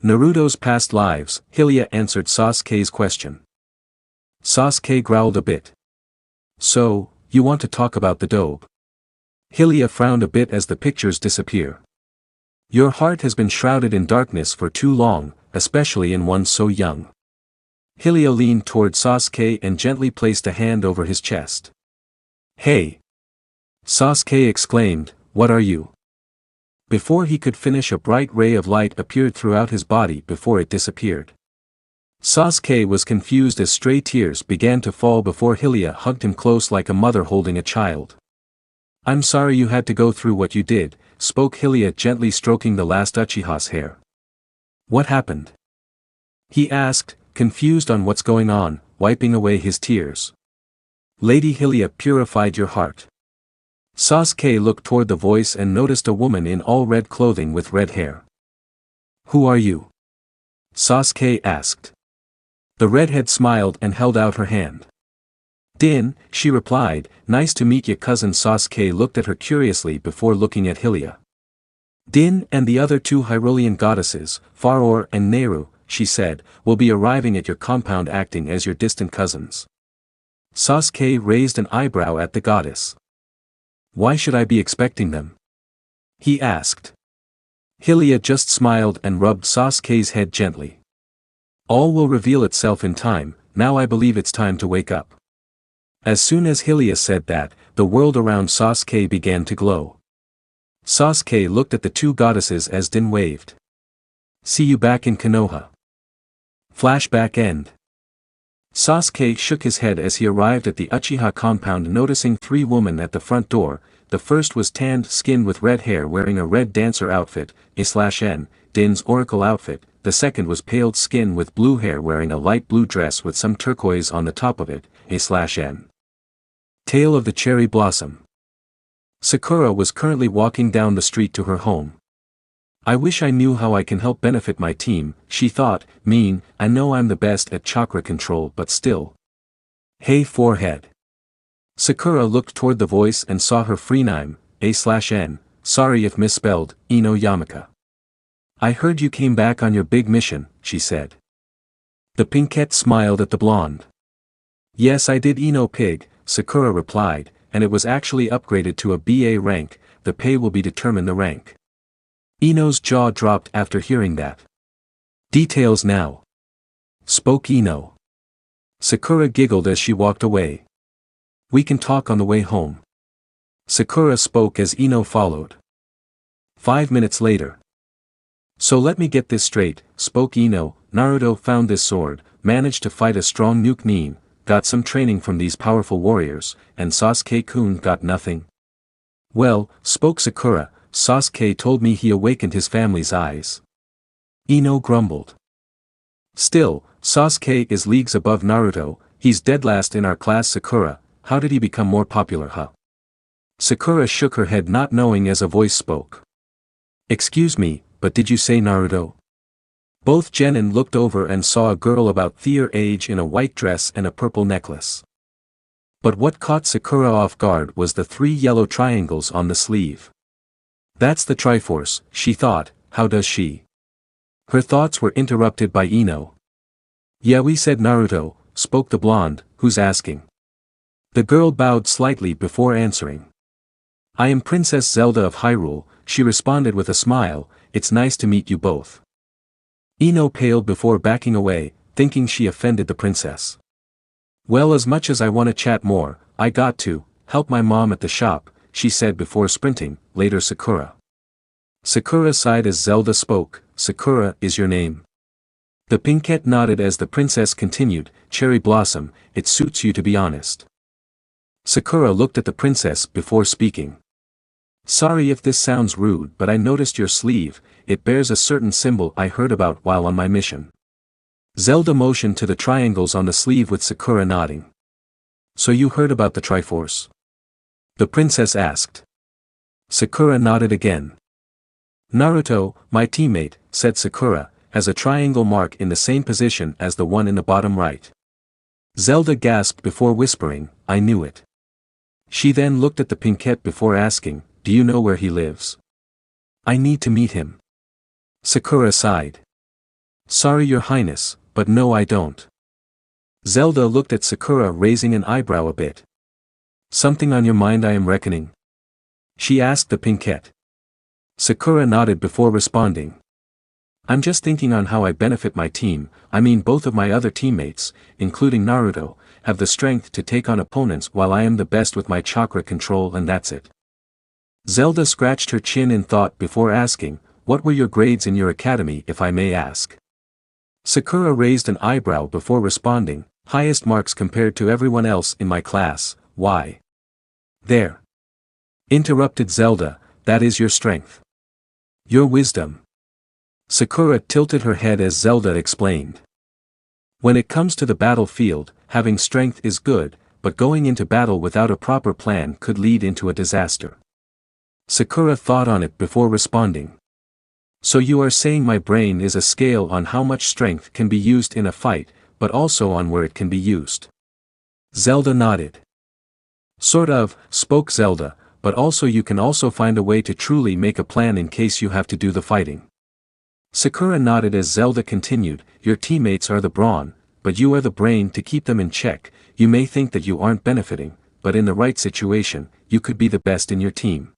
Naruto's past lives, Hylia answered Sasuke's question. Sasuke growled a bit. So, you want to talk about the dobe? Hylia frowned a bit as the pictures disappear. Your heart has been shrouded in darkness for too long, especially in one so young. Hylia leaned toward Sasuke and gently placed a hand over his chest. Hey! Sasuke exclaimed, what are you? Before he could finish, a bright ray of light appeared throughout his body before it disappeared. Sasuke was confused as stray tears began to fall before Hylia hugged him close like a mother holding a child. I'm sorry you had to go through what you did, spoke Hylia, gently stroking the last Uchiha's hair. What happened? He asked, confused on what's going on, wiping away his tears. Lady Hylia purified your heart. Sasuke looked toward the voice and noticed a woman in all red clothing with red hair. Who are you? Sasuke asked. The redhead smiled and held out her hand. Din, she replied, nice to meet you, cousin. Sasuke looked at her curiously before looking at Hylia. Din and the other two Hyrulean goddesses, Faror and Neru, she said, will be arriving at your compound acting as your distant cousins. Sasuke raised an eyebrow at the goddess. Why should I be expecting them? He asked. Hylia just smiled and rubbed Sasuke's head gently. All will reveal itself in time, now I believe it's time to wake up. As soon as Hylia said that, the world around Sasuke began to glow. Sasuke looked at the two goddesses as Din waved. See you back in Konoha. Flashback end. Sasuke shook his head as he arrived at the Uchiha compound, noticing three women at the front door, The first was tanned skin with red hair wearing a red dancer outfit, A/N, Din's oracle outfit. The second was paled skin with blue hair wearing a light blue dress with some turquoise on the top of it, A/N. Tale of the Cherry Blossom. Sakura was currently walking down the street to her home. I wish I knew how I can help benefit my team, she thought. I know I'm the best at chakra control but still. Hey forehead. Sakura looked toward the voice and saw her free name, A/N, sorry if misspelled, Ino Yamaka. I heard you came back on your big mission, she said. The pinkette smiled at the blonde. Yes I did Ino Pig, Sakura replied, and it was actually upgraded to a BA rank. The pay will be determined the rank. Ino's jaw dropped after hearing that. Details now. Spoke Ino. Sakura giggled as she walked away. We can talk on the way home. Sakura spoke as Ino followed. 5 minutes later. So let me get this straight, spoke Ino. Naruto found this sword, managed to fight a strong nuke Nin, got some training from these powerful warriors, and Sasuke-kun got nothing. Well, spoke Sakura, Sasuke told me he awakened his family's eyes. Ino grumbled. Still, Sasuke is leagues above Naruto, he's dead last in our class. Sakura, how did he become more popular huh? Sakura shook her head not knowing as a voice spoke. Excuse me, but did you say Naruto? Both genin looked over and saw a girl about their age in a white dress and a purple necklace. But what caught Sakura off guard was the 3 yellow triangles on the sleeve. That's the Triforce, she thought. How does she? Her thoughts were interrupted by Ino. Yeah we said Naruto, spoke the blonde, who's asking? The girl bowed slightly before answering. I am Princess Zelda of Hyrule, she responded with a smile. It's nice to meet you both. Ino paled before backing away, thinking she offended the princess. Well as much as I want to chat more, I got to help my mom at the shop, she said before sprinting. Later Sakura. Sakura sighed as Zelda spoke. Sakura is your name. The pinkette nodded as the princess continued. Cherry Blossom, it suits you to be honest. Sakura looked at the princess before speaking. Sorry if this sounds rude but I noticed your sleeve, it bears a certain symbol I heard about while on my mission. Zelda motioned to the triangles on the sleeve with Sakura nodding. So you heard about the Triforce? The princess asked. Sakura nodded again. Naruto, my teammate, said Sakura, has a triangle mark in the same position as the one in the bottom right. Zelda gasped before whispering, I knew it. She then looked at the pinkette before asking, do you know where he lives? I need to meet him. Sakura sighed. Sorry your highness, but no I don't. Zelda looked at Sakura raising an eyebrow a bit. Something on your mind I am reckoning? She asked the pinkette. Sakura nodded before responding. I'm just thinking on how I benefit my team. I mean both of my other teammates, including Naruto, have the strength to take on opponents while I am the best with my chakra control and that's it. Zelda scratched her chin in thought before asking, what were your grades in your academy if I may ask? Sakura raised an eyebrow before responding, highest marks compared to everyone else in my class. Why? There. Interrupted Zelda, that is your strength. Your wisdom. Sakura tilted her head as Zelda explained. When it comes to the battlefield, having strength is good, but going into battle without a proper plan could lead into a disaster. Sakura thought on it before responding. So you are saying my brain is a scale on how much strength can be used in a fight, but also on where it can be used. Zelda nodded. Sort of, spoke Zelda, but also you can also find a way to truly make a plan in case you have to do the fighting. Sakura nodded as Zelda continued, your teammates are the brawn, but you are the brain to keep them in check. You may think that you aren't benefiting, but in the right situation, you could be the best in your team.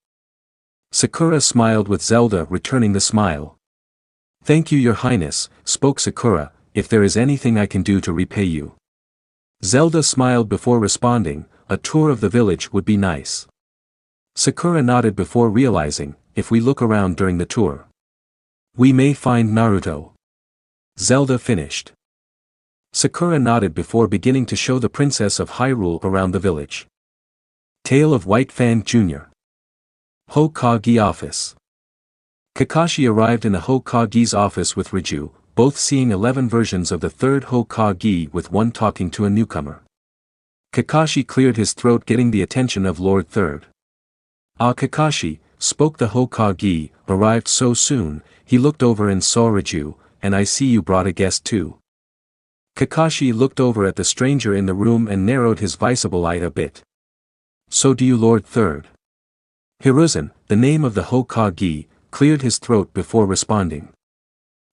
Sakura smiled with Zelda returning the smile. Thank you your highness, spoke Sakura, if there is anything I can do to repay you. Zelda smiled before responding, a tour of the village would be nice. Sakura nodded before realizing, if we look around during the tour, we may find Naruto. Zelda finished. Sakura nodded before beginning to show the Princess of Hyrule around the village. Tale of White Fan Jr. Hokage office. Kakashi arrived in the Hokage's office with Riju, both seeing 11 versions of the third Hokage with one talking to a newcomer. Kakashi cleared his throat, getting the attention of Lord Third. "Ah, Kakashi," spoke the Hokage, "arrived so soon." He looked over and saw Riju, "And I see you brought a guest too." Kakashi looked over at the stranger in the room and narrowed his visible eye a bit. "So do you, Lord Third?" Hiruzen, the name of the Hokage, cleared his throat before responding.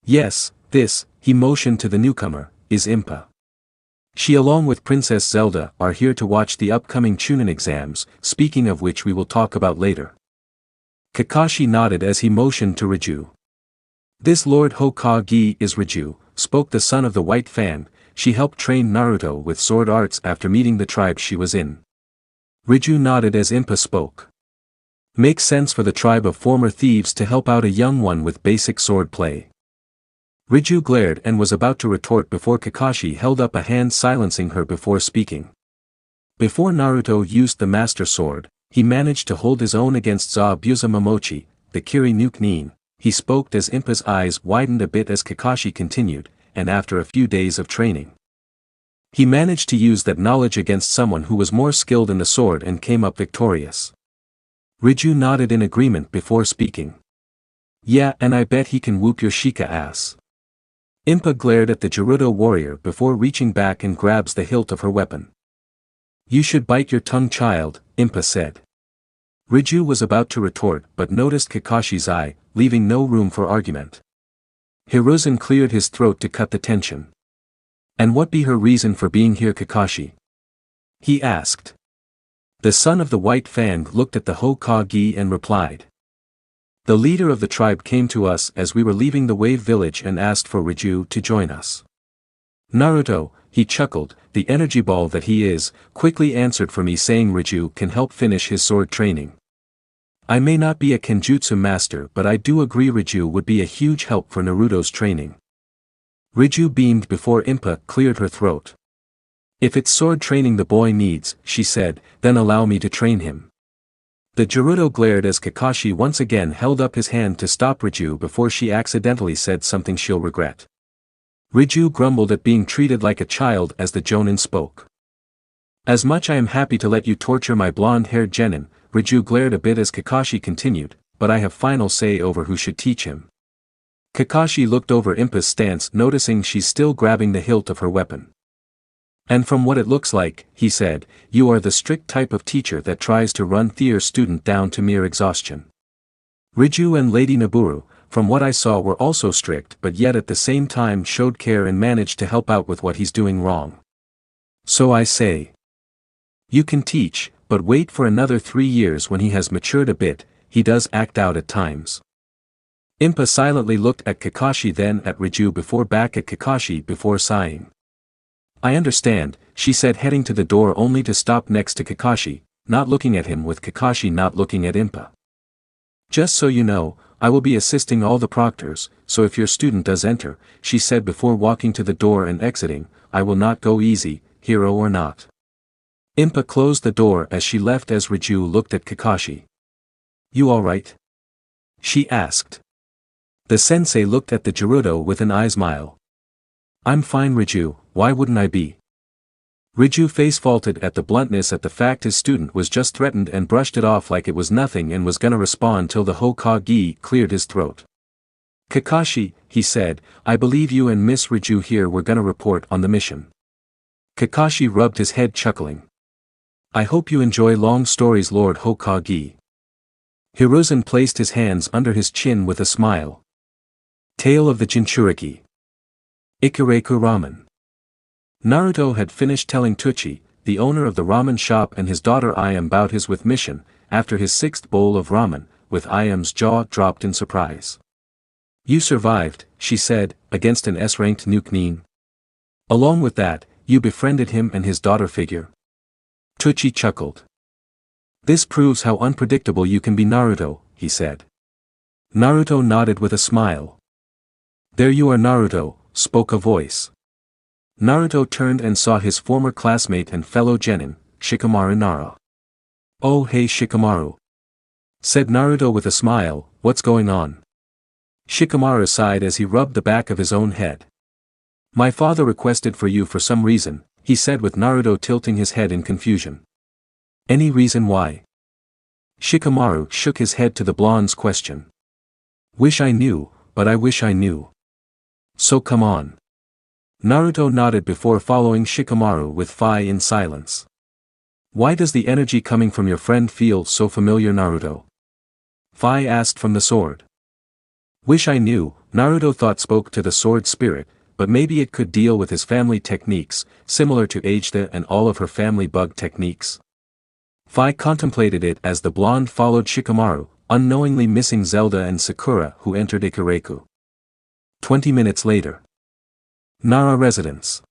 "Yes, this," he motioned to the newcomer, "is Impa. She along with Princess Zelda are here to watch the upcoming Chunin exams, speaking of which we will talk about later." Kakashi nodded as he motioned to Riju. "This Lord Hokage is Riju," spoke the son of the White Fan. "She helped train Naruto with sword arts after meeting the tribe she was in." Riju nodded as Impa spoke. "Makes sense for the tribe of former thieves to help out a young one with basic sword play." Riju glared and was about to retort before Kakashi held up a hand silencing her before speaking. Before Naruto used the Master Sword, he managed to hold his own against Zabuza Momochi, the Kiri no Nin. He spoke as Impa's eyes widened a bit as Kakashi continued, "And after a few days of training, he managed to use that knowledge against someone who was more skilled in the sword and came up victorious." Riju nodded in agreement before speaking. "Yeah, and I bet he can whoop your Shika ass." Impa glared at the Gerudo warrior before reaching back and grabs the hilt of her weapon. "You should bite your tongue, child," Impa said. Riju was about to retort but noticed Kakashi's eye, leaving no room for argument. Hiruzen cleared his throat to cut the tension. "And what be her reason for being here, Kakashi?" he asked. The son of the White Fang looked at the Hokage and replied. "The leader of the tribe came to us as we were leaving the Wave Village and asked for Riju to join us." Naruto, he chuckled, the energy ball that he is, quickly answered for me saying Riju can help finish his sword training. "I may not be a Kenjutsu master but I do agree Riju would be a huge help for Naruto's training." Riju beamed before Impa cleared her throat. "If it's sword training the boy needs," she said, "then allow me to train him." The Gerudo glared as Kakashi once again held up his hand to stop Riju before she accidentally said something she'll regret. Riju grumbled at being treated like a child as the Jonin spoke. "As much I am happy to let you torture my blonde-haired genin," Riju glared a bit as Kakashi continued, "but I have final say over who should teach him." Kakashi looked over Impa's stance noticing she's still grabbing the hilt of her weapon. "And from what it looks like," he said, "you are the strict type of teacher that tries to run their student down to mere exhaustion." Riju and Lady Naburu, from what I saw, were also strict but yet at the same time showed care and managed to help out with what he's doing wrong. "So I say, you can teach, but wait for another 3 years when he has matured a bit. He does act out at times." Impa silently looked at Kakashi then at Riju before back at Kakashi before sighing. "I understand," she said heading to the door only to stop next to Kakashi, not looking at him with Kakashi not looking at Impa. "Just so you know, I will be assisting all the proctors, so if your student does enter," she said before walking to the door and exiting, "I will not go easy, hero or not." Impa closed the door as she left as Riju looked at Kakashi. "You alright?" she asked. The sensei looked at the Gerudo with an eye smile. "I'm fine Riju, why wouldn't I be?" Riju face faulted at the bluntness at the fact his student was just threatened and brushed it off like it was nothing and was gonna respond till the Hokage cleared his throat. "Kakashi," he said, "I believe you and Miss Riju here were gonna report on the mission." Kakashi rubbed his head chuckling. "I hope you enjoy long stories Lord Hokage." Hiruzen placed his hands under his chin with a smile. Tale of the Jinchuriki. Ikareku Ramen. Naruto had finished telling Tucci, the owner of the ramen shop and his daughter Ayam about his with mission, after his 6th bowl of ramen, with Ayam's jaw dropped in surprise. "You survived," she said, "against an S-ranked Nin. Along with that, you befriended him and his daughter figure." Tucci chuckled. "This proves how unpredictable you can be Naruto," he said. Naruto nodded with a smile. "There you are Naruto," spoke a voice. Naruto turned and saw his former classmate and fellow genin, Shikamaru Nara. "Oh hey Shikamaru. said Naruto with a smile, what's going on? Shikamaru sighed as he rubbed the back of his own head. My father requested for you for some reason, he said with Naruto tilting his head in confusion. Any reason why? Shikamaru shook his head to the blonde's question. Wish I knew, but I wish I knew. So come on. Naruto nodded before following Shikamaru with Phi in silence. Why does the energy coming from your friend feel so familiar, Naruto? Phi asked from the sword. Wish I knew, Naruto thought spoke to the sword spirit, but maybe it could deal with his family techniques, similar to Ajohrendt and all of her family bug techniques. Phi contemplated it as the blonde followed Shikamaru, unknowingly missing Zelda and Sakura who entered Ikareku. 20 minutes later. Nara residence.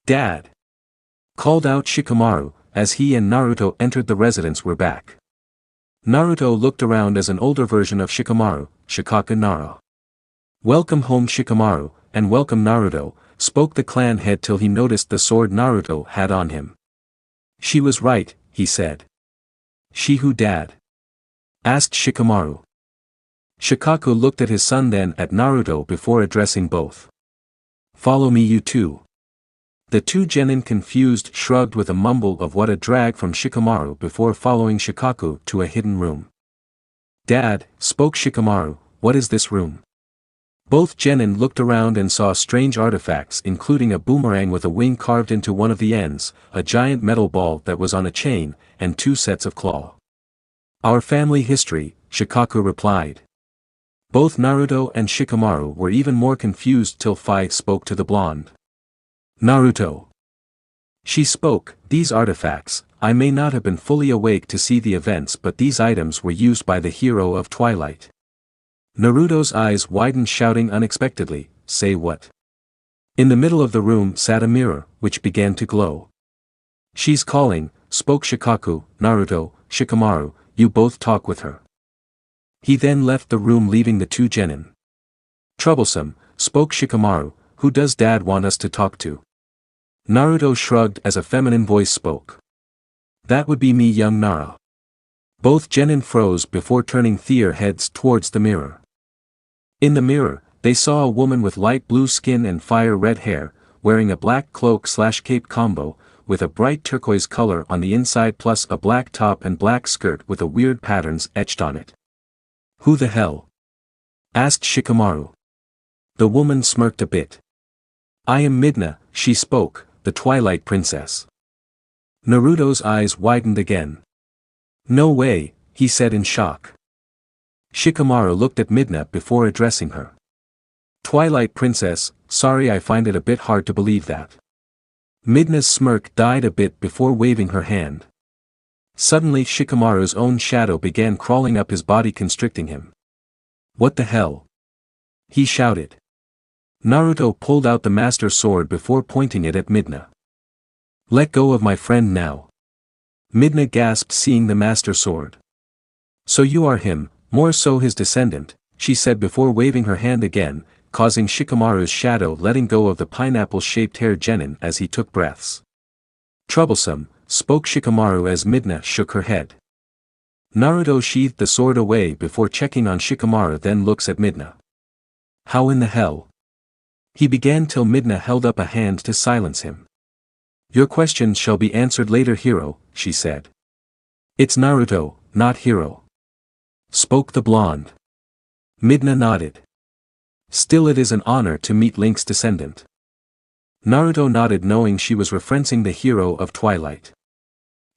Dad! Called out Shikamaru, as he and Naruto entered the residence. We're back. Naruto looked around as an older version of Shikamaru, Shikaku Nara. Welcome home Shikamaru, and welcome Naruto, spoke the clan head till he noticed the sword Naruto had on him. She was right, he said. She who, Dad? Asked Shikamaru. Shikaku looked at his son then at Naruto before addressing both. Follow me you two. The two genin confused shrugged with a mumble of what a drag from Shikamaru before following Shikaku to a hidden room. Dad, spoke Shikamaru, what is this room? Both genin looked around and saw strange artifacts including a boomerang with a wing carved into one of the ends, a giant metal ball that was on a chain, and two sets of claw. Our family history, Shikaku replied. Both Naruto and Shikamaru were even more confused till Phi spoke to the blonde. Naruto. She spoke, these artifacts, I may not have been fully awake to see the events but these items were used by the hero of Twilight. Naruto's eyes widened shouting unexpectedly, say what? In the middle of the room sat a mirror, which began to glow. She's calling, spoke Shikaku, Naruto, Shikamaru, you both talk with her. He then left the room leaving the two genin. Troublesome, spoke Shikamaru, who does Dad want us to talk to? Naruto shrugged as a feminine voice spoke. That would be me young Nara. Both genin froze before turning their heads towards the mirror. In the mirror, they saw a woman with light blue skin and fire red hair, wearing a black cloak/cape combo, with a bright turquoise color on the inside plus a black top and black skirt with a weird patterns etched on it. Who the hell? Asked Shikamaru. The woman smirked a bit. I am Midna, she spoke, the Twilight Princess. Naruto's eyes widened again. No way, he said in shock. Shikamaru looked at Midna before addressing her. Twilight Princess, sorry I find it a bit hard to believe that. Midna's smirk died a bit before waving her hand. Suddenly Shikamaru's own shadow began crawling up his body constricting him. What the hell? He shouted. Naruto pulled out the master sword before pointing it at Midna. Let go of my friend now. Midna gasped seeing the master sword. So you are him, more so his descendant, she said before waving her hand again, causing Shikamaru's shadow letting go of the pineapple-shaped hair genin as he took breaths. Troublesome, spoke Shikamaru as Midna shook her head. Naruto sheathed the sword away before checking on Shikamaru then looks at Midna. How in the hell? He began till Midna held up a hand to silence him. Your questions shall be answered later hero, she said. It's Naruto, not hero. Spoke the blonde. Midna nodded. Still it is an honor to meet Link's descendant. Naruto nodded knowing she was referencing the hero of Twilight.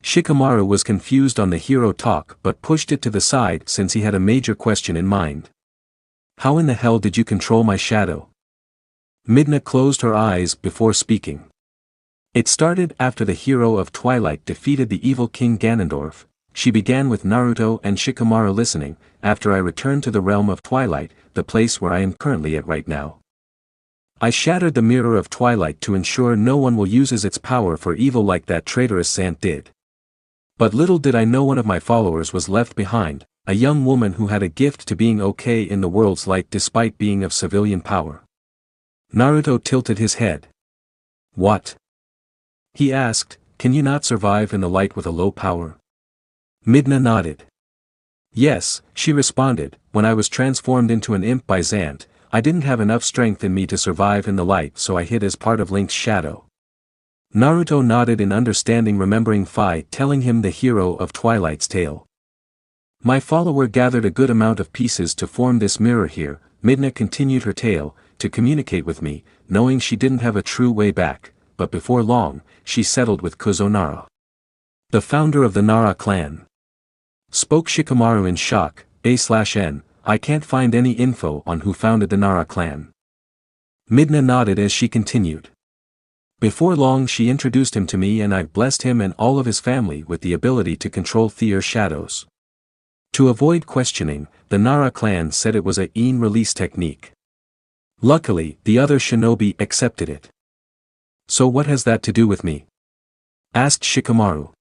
Shikamaru was confused on the hero talk but pushed it to the side since he had a major question in mind. How in the hell did you control my shadow? Midna closed her eyes before speaking. It started after the hero of Twilight defeated the evil King Ganondorf. She began with Naruto and Shikamaru listening, after I returned to the realm of Twilight, the place where I am currently at right now. I shattered the mirror of Twilight to ensure no one will use its power for evil like that traitorous Sant did. But little did I know one of my followers was left behind, a young woman who had a gift to being okay in the world's light despite being of civilian power. Naruto tilted his head. What? He asked, can you not survive in the light with a low power? Midna nodded. Yes, she responded, when I was transformed into an imp by Zant, I didn't have enough strength in me to survive in the light, so I hid as part of Link's shadow. Naruto nodded in understanding, remembering Phi telling him the hero of Twilight's tale. My follower gathered a good amount of pieces to form this mirror here, Midna continued her tale, to communicate with me, knowing she didn't have a true way back, but before long, she settled with Kuzonara, the founder of the Nara clan. Spoke Shikamaru in shock, A/N, I can't find any info on who founded the Nara clan. Midna nodded as she continued. Before long she introduced him to me and I've blessed him and all of his family with the ability to control Their shadows. To avoid questioning, the Nara clan said it was a Een release technique. Luckily, the other shinobi accepted it. So what has that to do with me? Asked Shikamaru.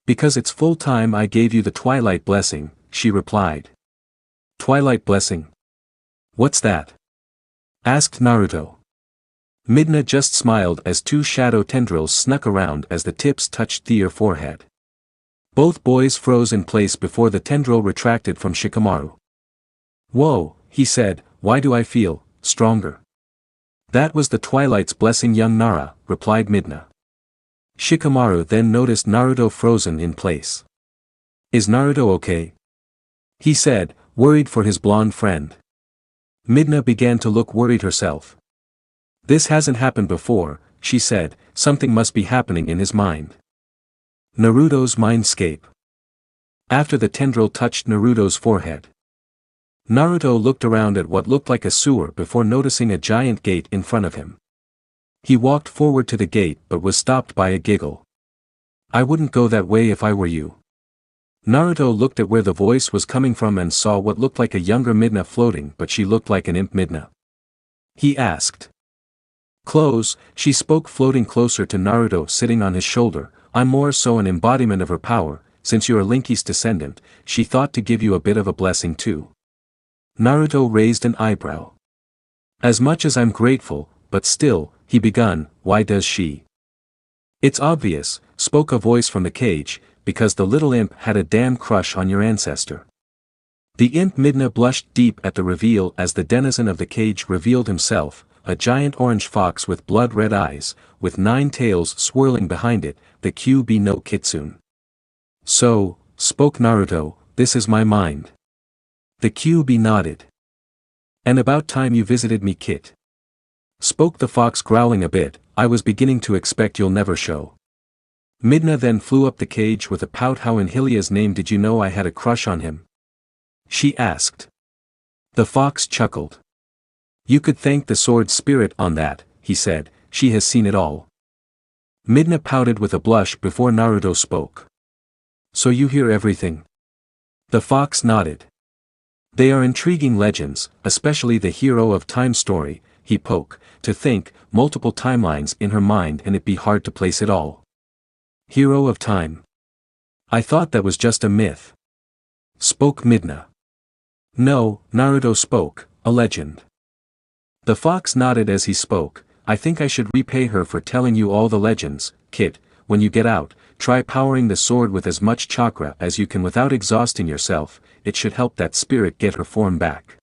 Because it's full time I gave you the Twilight blessing, she replied. Twilight blessing? What's that? Asked Naruto. Midna just smiled as two shadow tendrils snuck around as the tips touched Their forehead. Both boys froze in place before the tendril retracted from Shikamaru. Whoa, he said, why do I feel stronger? That was the Twilight's blessing, young Nara, replied Midna. Shikamaru then noticed Naruto frozen in place. Is Naruto okay? He said, worried for his blonde friend. Midna began to look worried herself. This hasn't happened before, she said, something must be happening in his mind. Naruto's mindscape. After the tendril touched Naruto's forehead, Naruto looked around at what looked like a sewer before noticing a giant gate in front of him. He walked forward to the gate but was stopped by a giggle. I wouldn't go that way if I were you. Naruto looked at where the voice was coming from and saw what looked like a younger Midna floating, but she looked like an imp Midna. He asked. Close, she spoke, floating closer to Naruto sitting on his shoulder. I'm more so an embodiment of her power, since you're a Linky's descendant, she thought to give you a bit of a blessing too. Naruto raised an eyebrow. As much as I'm grateful, but still, he begun, why does she? It's obvious, spoke a voice from the cage, because the little imp had a damn crush on your ancestor. The imp Midna blushed deep at the reveal as the denizen of the cage revealed himself, a giant orange fox with blood-red eyes, with 9 tails swirling behind it, the QB no Kitsune. So, spoke Naruto, this is my mind. The QB nodded. And about time you visited me, Kit. Spoke the fox, growling a bit, I was beginning to expect you'll never show. Midna then flew up the cage with a pout. How in Hylia's name did you know I had a crush on him? She asked. The fox chuckled. You could thank the sword spirit on that, he said, she has seen it all. Midna pouted with a blush before Naruto spoke. So you hear everything? The fox nodded. They are intriguing legends, especially the hero of time story, he poked, to think, multiple timelines in her mind and it'd be hard to place it all. Hero of time. I thought that was just a myth. Spoke Midna. No, Naruto spoke, a legend. The fox nodded as he spoke, I think I should repay her for telling you all the legends, Kit. When you get out, try powering the sword with as much chakra as you can without exhausting yourself, it should help that spirit get her form back.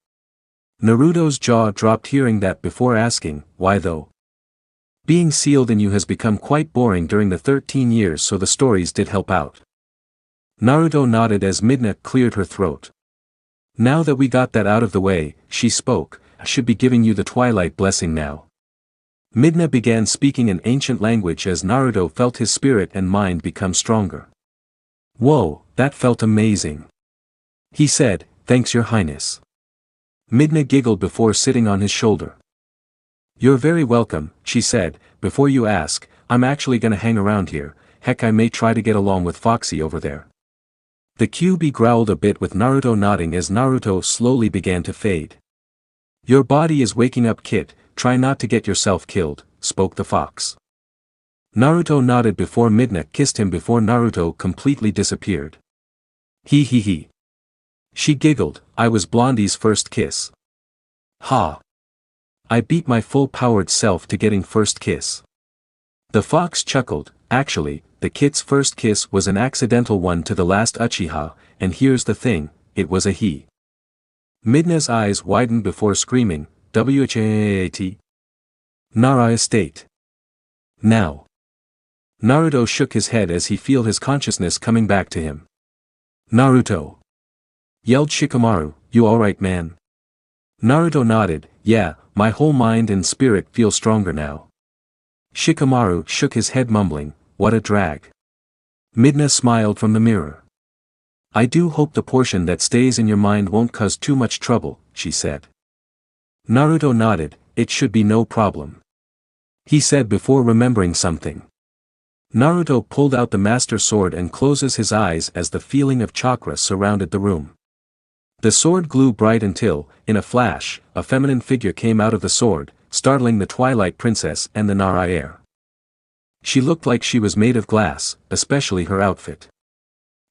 Naruto's jaw dropped hearing that before asking, why though? Being sealed in you has become quite boring during the 13 years, so the stories did help out. Naruto nodded as Midna cleared her throat. Now that we got that out of the way, she spoke, I should be giving you the Twilight blessing now. Midna began speaking an ancient language as Naruto felt his spirit and mind become stronger. Whoa, that felt amazing. He said, thanks your highness. Midna giggled before sitting on his shoulder. You're very welcome, she said, before you ask, I'm actually gonna hang around here, heck I may try to get along with Foxy over there. The QB growled a bit with Naruto nodding as Naruto slowly began to fade. Your body is waking up, Kit, try not to get yourself killed, spoke the fox. Naruto nodded before Midna kissed him before Naruto completely disappeared. He. She giggled, I was Blondie's first kiss. Ha. I beat my full-powered self to getting first kiss. The fox chuckled, actually, the Kit's first kiss was an accidental one to the last Uchiha, and here's the thing, it was a he. Midna's eyes widened before screaming, "What? Nara Estate. Now." Naruto shook his head as he felt his consciousness coming back to him. "Naruto!" yelled Shikamaru, "You alright, man?" Naruto nodded, "Yeah, my whole mind and spirit feel stronger now." Shikamaru shook his head mumbling, "What a drag." Midna smiled from the mirror. "I do hope the portion that stays in your mind won't cause too much trouble," she said. Naruto nodded, "It should be no problem," he said before remembering something. Naruto pulled out the master sword and closes his eyes as the feeling of chakra surrounded the room. The sword grew bright until, in a flash, a feminine figure came out of the sword, startling the Twilight Princess and the Nara heir. She looked like she was made of glass, especially her outfit.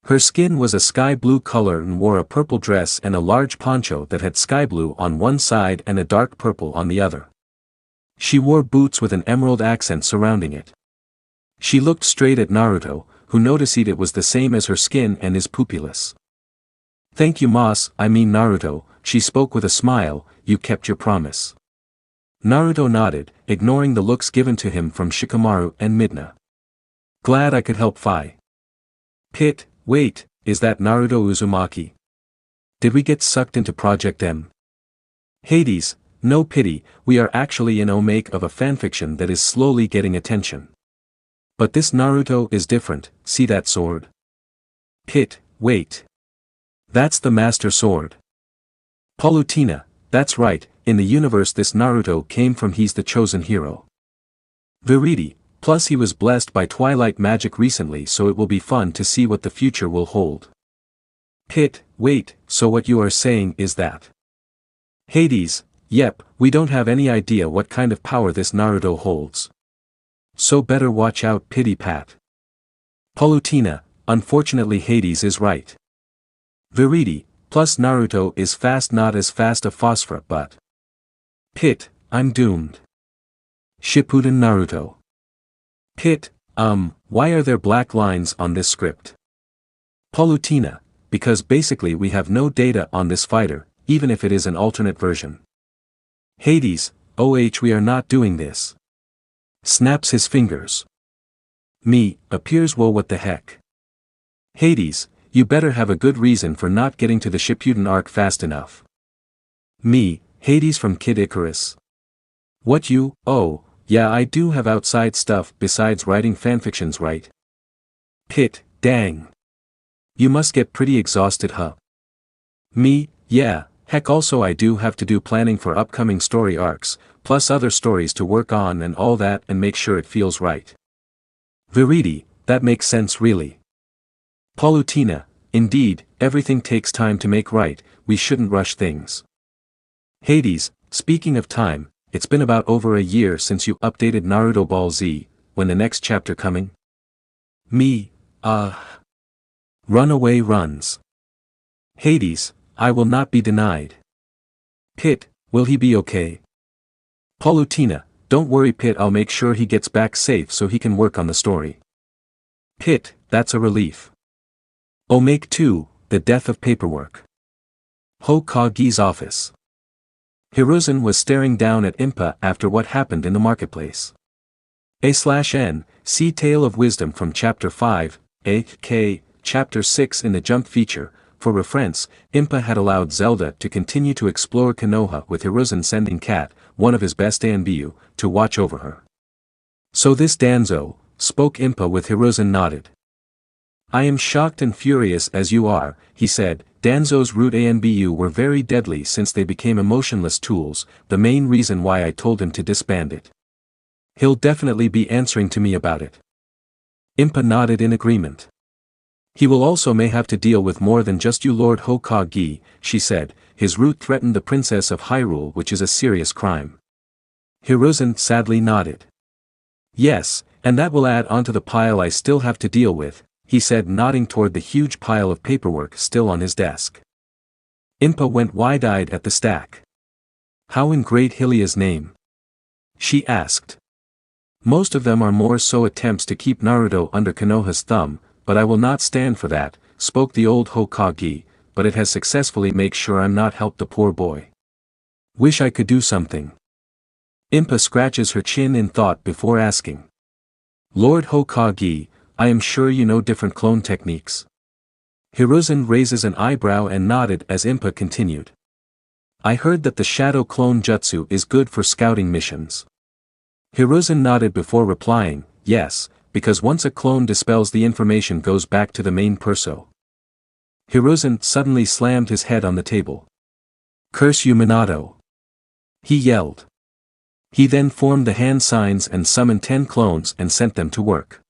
Her skin was a sky blue color and wore a purple dress and a large poncho that had sky blue on one side and a dark purple on the other. She wore boots with an emerald accent surrounding it. She looked straight at Naruto, who noticed it was the same as her skin and his pupillus. "Thank you, Naruto," she spoke with a smile, "you kept your promise." Naruto nodded, ignoring the looks given to him from Shikamaru and Midna. "Glad I could help Fi." "Pit, wait, is that Naruto Uzumaki? Did we get sucked into Project M?" "Hades, no pity, we are actually in omake of a fanfiction that is slowly getting attention. But this Naruto is different, see that sword?" "Pit, wait. That's the Master Sword." "Palutena, that's right, in the universe this Naruto came from, he's the chosen hero." "Verity, plus he was blessed by Twilight magic recently, so it will be fun to see what the future will hold." "Pit, wait, so what you are saying is that?" "Hades, yep, we don't have any idea what kind of power this Naruto holds. So better watch out, pity pat." "Palutena, unfortunately Hades is right. Verity, plus Naruto is fast, not as fast a phosphor, but..." "Pit, I'm doomed." Shippuden Naruto. "Pit, why are there black lines on this script?" Palutena, because basically we have no data on this fighter, even if it is an alternate version. Hades, we are not doing this. Snaps his fingers. Me, appears, whoa, what the heck. Hades, you better have a good reason for not getting to the Shippuden arc fast enough. Me, Hades from Kid Icarus. What you, yeah, I do have outside stuff besides writing fanfictions, right? Pit, dang. You must get pretty exhausted, huh? Me, yeah, heck, also I do have to do planning for upcoming story arcs, plus other stories to work on and all that, and make sure it feels right. Verity, that makes sense really. Palutena, indeed, everything takes time to make right, we shouldn't rush things. Hades, speaking of time, it's been about over a year since you updated Naruto Ball Z, when the next chapter coming? Me, Runaway runs. Hades, I will not be denied. Pit, will he be okay? Palutena, don't worry Pit, I'll make sure he gets back safe so he can work on the story. Pit, that's a relief. Omake 2, the death of paperwork. Hokage's office. Hiruzen was staring down at Impa after what happened in the marketplace. A/N, see Tale of Wisdom from Chapter 5, A.K. Chapter 6 in the Jump feature. For reference, Impa had allowed Zelda to continue to explore Konoha with Hiruzen sending Kat, one of his best Danbyu, to watch over her. So this Danzo, spoke Impa with Hiruzen nodded. I am shocked and furious as you are, he said. Danzo's root Anbu were very deadly since they became emotionless tools, the main reason why I told him to disband it. He'll definitely be answering to me about it. Impa nodded in agreement. He will also may have to deal with more than just you, Lord Hokage, she said. His root threatened the Princess of Hyrule, which is a serious crime. Hiruzen sadly nodded. Yes, and that will add onto the pile I still have to deal with, he said, nodding toward the huge pile of paperwork still on his desk. Impa went wide-eyed at the stack. How in Great Hylia's name? She asked. Most of them are more so attempts to keep Naruto under Konoha's thumb, but I will not stand for that, spoke the old Hokage. but it has successfully make sure I'm not helped the poor boy. Wish I could do something. Impa scratches her chin in thought before asking. Lord Hokage, I am sure you know different clone techniques. Hiruzen raises an eyebrow and nodded as Impa continued. I heard that the shadow clone jutsu is good for scouting missions. Hiruzen nodded before replying, yes, because once a clone dispels the information goes back to the main perso. Hiruzen suddenly slammed his head on the table. Curse you Minato! He yelled. He then formed the hand signs and summoned 10 clones and sent them to work.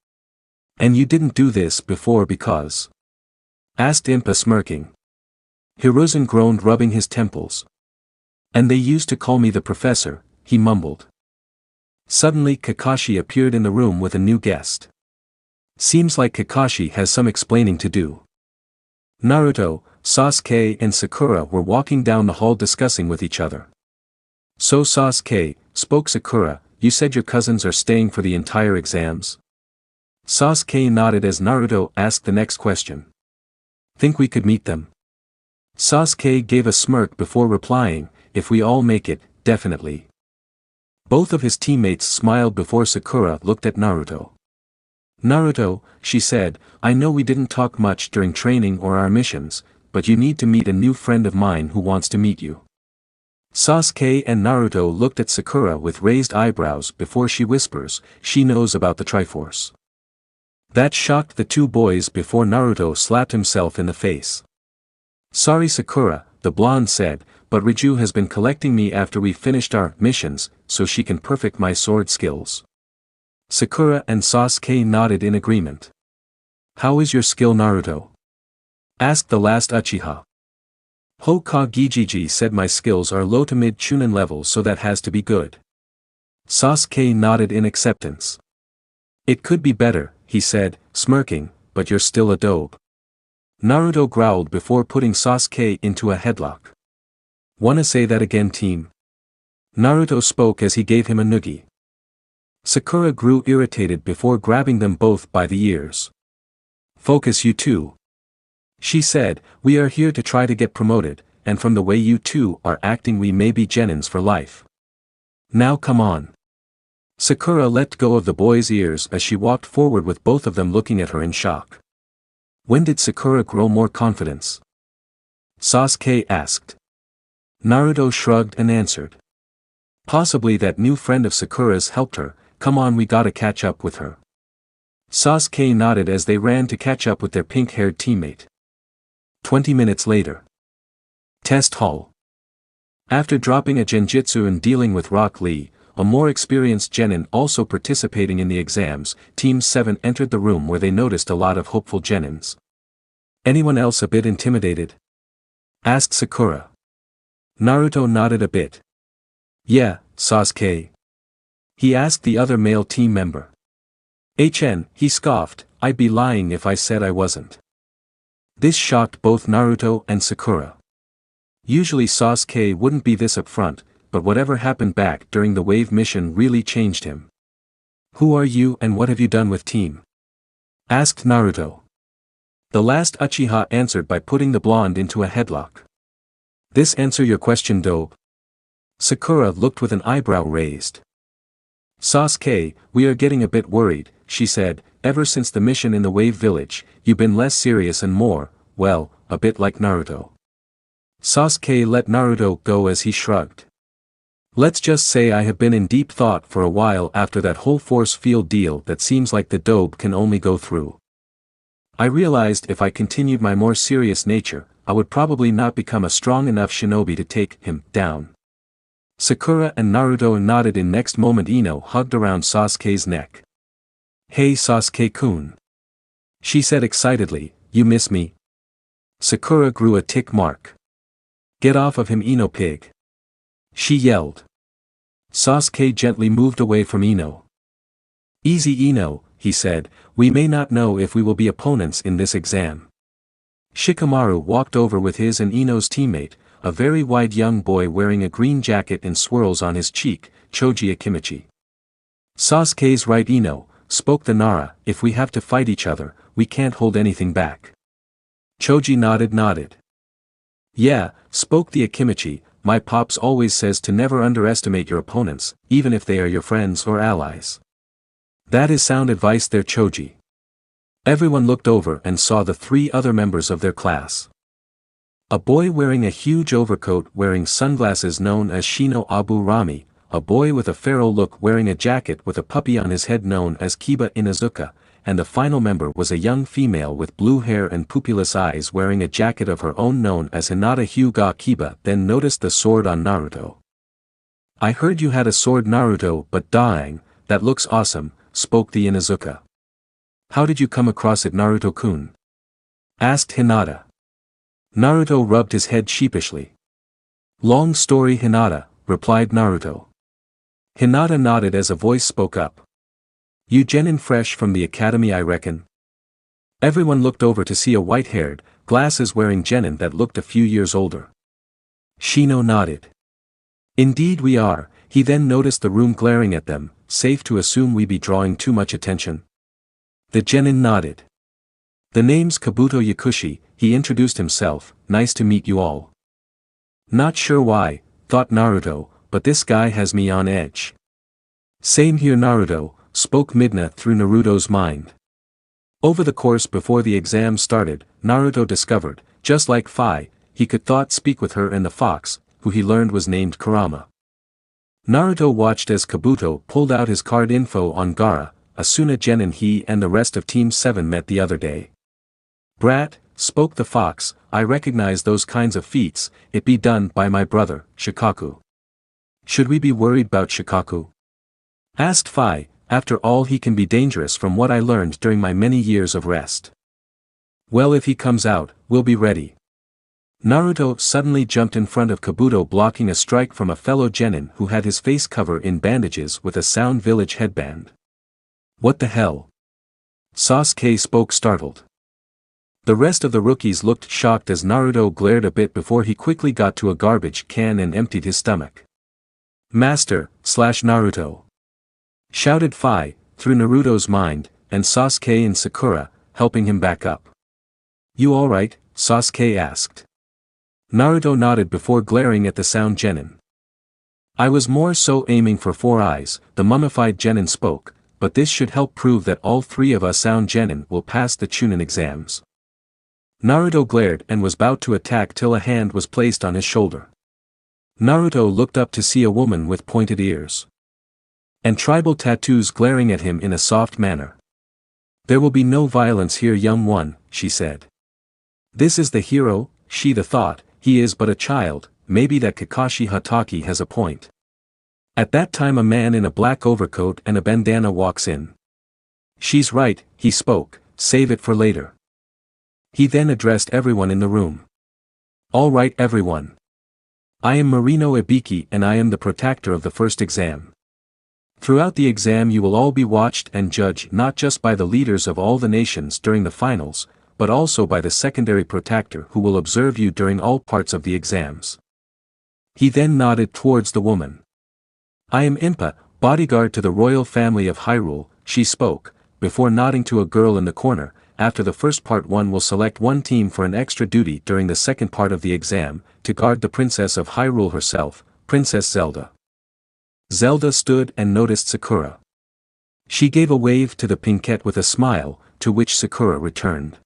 And you didn't do this before because? Asked Impa smirking. Hiruzen groaned, rubbing his temples. And they used to call me the professor, he mumbled. Suddenly Kakashi appeared in the room with a new guest. Seems like Kakashi has some explaining to do. Naruto, Sasuke and Sakura were walking down the hall discussing with each other. So Sasuke, spoke Sakura, you said your cousins are staying for the entire exams? Sasuke nodded as Naruto asked the next question. Think we could meet them? Sasuke gave a smirk before replying, if we all make it, definitely. Both of his teammates smiled before Sakura looked at Naruto. Naruto, she said, I know we didn't talk much during training or our missions, but you need to meet a new friend of mine who wants to meet you. Sasuke and Naruto looked at Sakura with raised eyebrows before she whispers, she knows about the Triforce. That shocked the two boys before Naruto slapped himself in the face. Sorry Sakura, the blonde said, but Riju has been collecting me after we finished our missions, so she can perfect my sword skills. Sakura and Sasuke nodded in agreement. How is your skill Naruto? Asked the last Uchiha. Hokage said my skills are low to mid Chunin level, so that has to be good. Sasuke nodded in acceptance. It could be better, he said, smirking, but you're still a dope. Naruto growled before putting Sasuke into a headlock. Wanna say that again team? Naruto spoke as he gave him a noogie. Sakura grew irritated before grabbing them both by the ears. Focus you two. She said, we are here to try to get promoted, and from the way you two are acting we may be genins for life. Now come on. Sakura let go of the boy's ears as she walked forward with both of them looking at her in shock. When did Sakura grow more confidence? Sasuke asked. Naruto shrugged and answered. Possibly that new friend of Sakura's helped her, come on we gotta catch up with her. Sasuke nodded as they ran to catch up with their pink-haired teammate. 20 minutes later. Test Hall. After dropping a genjutsu and dealing with Rock Lee, a more experienced genin also participating in the exams, Team 7 entered the room where they noticed a lot of hopeful genins. Anyone else a bit intimidated? Asked Sakura. Naruto nodded a bit. Yeah, Sasuke. He asked the other male team member. He scoffed, I'd be lying if I said I wasn't. This shocked both Naruto and Sakura. Usually Sasuke wouldn't be this upfront, but whatever happened back during the wave mission really changed him. Who are you and what have you done with team? Asked Naruto. The last Uchiha answered by putting the blonde into a headlock. This answer your question dope? Sakura looked with an eyebrow raised. Sasuke, we are getting a bit worried, she said, ever since the mission in the Wave Village, you've been less serious and more, well, a bit like Naruto. Sasuke let Naruto go as he shrugged. Let's just say I have been in deep thought for a while after that whole force field deal that seems like the dope can only go through. I realized if I continued my more serious nature, I would probably not become a strong enough shinobi to take him down. Sakura and Naruto nodded in next moment Ino hugged around Sasuke's neck. Hey Sasuke-kun. She said excitedly, you miss me? Sakura grew a tick mark. Get off of him Ino pig. She yelled. Sasuke gently moved away from Ino. Easy Ino, he said, we may not know if we will be opponents in this exam. Shikamaru walked over with his and Ino's teammate, a very wide young boy wearing a green jacket and swirls on his cheek, Choji Akimichi. Sasuke's right Ino, spoke the Nara, if we have to fight each other, we can't hold anything back. Choji nodded. Yeah, spoke the Akimichi, my pops always says to never underestimate your opponents, even if they are your friends or allies. That is sound advice there, Choji. Everyone looked over and saw the 3 other members of their class. A boy wearing a huge overcoat wearing sunglasses known as Shino Abu Rami, a boy with a feral look wearing a jacket with a puppy on his head known as Kiba Inazuka, and the final member was a young female with blue hair and pupilless eyes wearing a jacket of her own known as Hinata Hyuga. Kiba then noticed the sword on Naruto. I heard you had a sword, Naruto, but dang, that looks awesome, spoke the Inazuka. How did you come across it, Naruto-kun? Asked Hinata. Naruto rubbed his head sheepishly. Long story, Hinata, replied Naruto. Hinata nodded as a voice spoke up. You genin fresh from the academy, I reckon? Everyone looked over to see a white-haired, glasses-wearing genin that looked a few years older. Shino nodded. Indeed we are. He then noticed the room glaring at them, safe to assume we be drawing too much attention? The genin nodded. The name's Kabuto Yakushi, he introduced himself, nice to meet you all. Not sure why, thought Naruto, but this guy has me on edge. Same here, Naruto, spoke Midna through Naruto's mind. Over the course before the exam started, Naruto discovered, just like Phi, he could speak with her and the fox, who he learned was named Kurama. Naruto watched as Kabuto pulled out his card info on Gaara, Asuna genin he and the rest of Team 7 met the other day. Brat, spoke the fox, I recognize those kinds of feats, it be done by my brother, Shikaku. Should we be worried about Shikaku? Asked Phi, after all he can be dangerous from what I learned during my many years of rest. Well, if he comes out, we'll be ready. Naruto suddenly jumped in front of Kabuto, blocking a strike from a fellow genin who had his face covered in bandages with a Sound Village headband. What the hell? Sasuke spoke, startled. The rest of the rookies looked shocked as Naruto glared a bit before he quickly got to a garbage can and emptied his stomach. Master/Naruto! Shouted Phi, through Naruto's mind, and Sasuke and Sakura, helping him back up. You alright? Sasuke asked. Naruto nodded before glaring at the Sound genin. I was more so aiming for 4 eyes, the mummified genin spoke, but this should help prove that all 3 of us Sound genin will pass the Chunin exams. Naruto glared and was about to attack till a hand was placed on his shoulder. Naruto looked up to see a woman with pointed ears and tribal tattoos glaring at him in a soft manner. There will be no violence here, young one, she said. This is the hero, she the thought, he is but a child, maybe that Kakashi Hatake has a point. At that time a man in a black overcoat and a bandana walks in. She's right, he spoke, save it for later. He then addressed everyone in the room. All right, everyone. I am Marino Ibiki and I am the protector of the first exam. Throughout the exam you will all be watched and judged not just by the leaders of all the nations during the finals, but also by the secondary protector who will observe you during all parts of the exams. He then nodded towards the woman. I am Impa, bodyguard to the royal family of Hyrule, she spoke, before nodding to a girl in the corner. After the first part one will select one team for an extra duty during the second part of the exam, to guard the Princess of Hyrule herself, Princess Zelda. Zelda stood and noticed Sakura. She gave a wave to the pinkette with a smile, to which Sakura returned.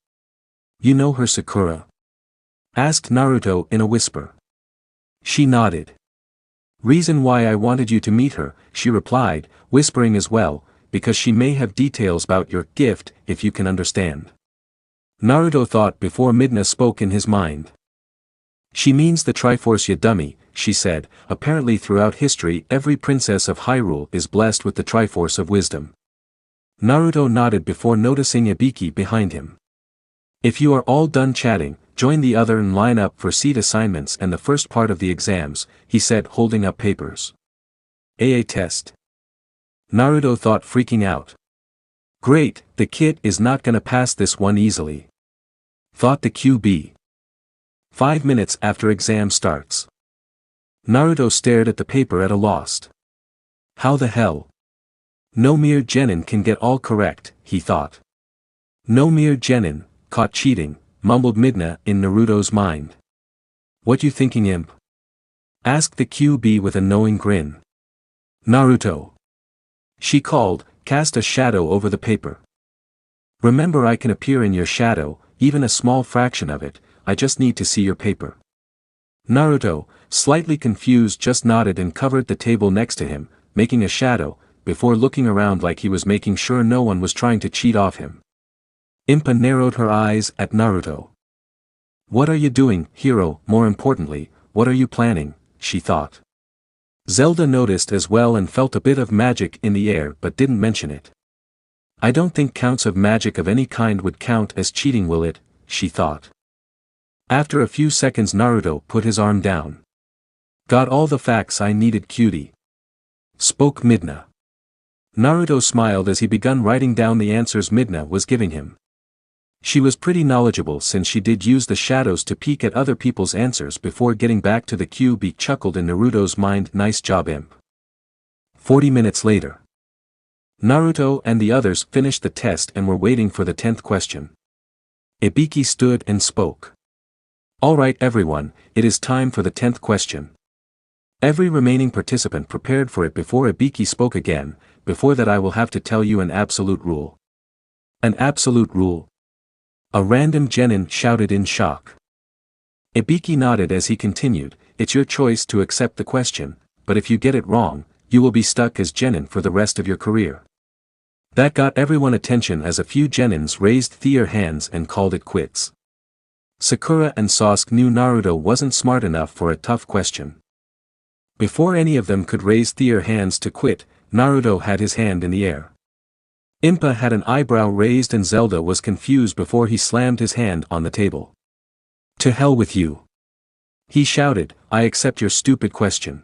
You know her, Sakura? Asked Naruto in a whisper. She nodded. Reason why I wanted you to meet her, she replied, whispering as well, because she may have details about your gift, if you can understand. Naruto thought before Midna spoke in his mind. She means the Triforce, ya dummy, she said, apparently throughout history every princess of Hyrule is blessed with the Triforce of Wisdom. Naruto nodded before noticing Ibiki behind him. If you are all done chatting, join the other and line up for seat assignments and the first part of the exams, he said, holding up papers. AA test. Naruto thought, freaking out. Great, the kid is not gonna pass this one easily. Thought the QB. 5 minutes after exam starts. Naruto stared at the paper at a loss. How the hell? No mere genin can get all correct, he thought. No mere genin, caught cheating, mumbled Midna in Naruto's mind. What you thinking, imp? Asked the QB with a knowing grin. Naruto. She called, cast a shadow over the paper. Remember, I can appear in your shadow, even a small fraction of it. I just need to see your paper. Naruto, slightly confused, just nodded and covered the table next to him, making a shadow, before looking around like he was making sure no one was trying to cheat off him. Impa narrowed her eyes at Naruto. What are you doing, hero? More importantly, what are you planning? She thought. Zelda noticed as well and felt a bit of magic in the air but didn't mention it. I don't think counts of magic of any kind would count as cheating, will it? She thought. After a few seconds, Naruto put his arm down. Got all the facts I needed, cutie. Spoke Midna. Naruto smiled as he began writing down the answers Midna was giving him. She was pretty knowledgeable since she did use the shadows to peek at other people's answers before getting back to the cube. He chuckled in Naruto's mind. Nice job, imp. 40 minutes later. Naruto and the others finished the test and were waiting for the 10th question. Ibiki stood and spoke. Alright everyone, it is time for the 10th question. Every remaining participant prepared for it before Ibiki spoke again. Before that, I will have to tell you an absolute rule. An absolute rule? A random genin shouted in shock. Ibiki nodded as he continued, it's your choice to accept the question, but if you get it wrong, you will be stuck as genin for the rest of your career. That got everyone's attention as a few genins raised their hands and called it quits. Sakura and Sasuke knew Naruto wasn't smart enough for a tough question. Before any of them could raise their hands to quit, Naruto had his hand in the air. Impa had an eyebrow raised and Zelda was confused before he slammed his hand on the table. To hell with you. He shouted, I accept your stupid question.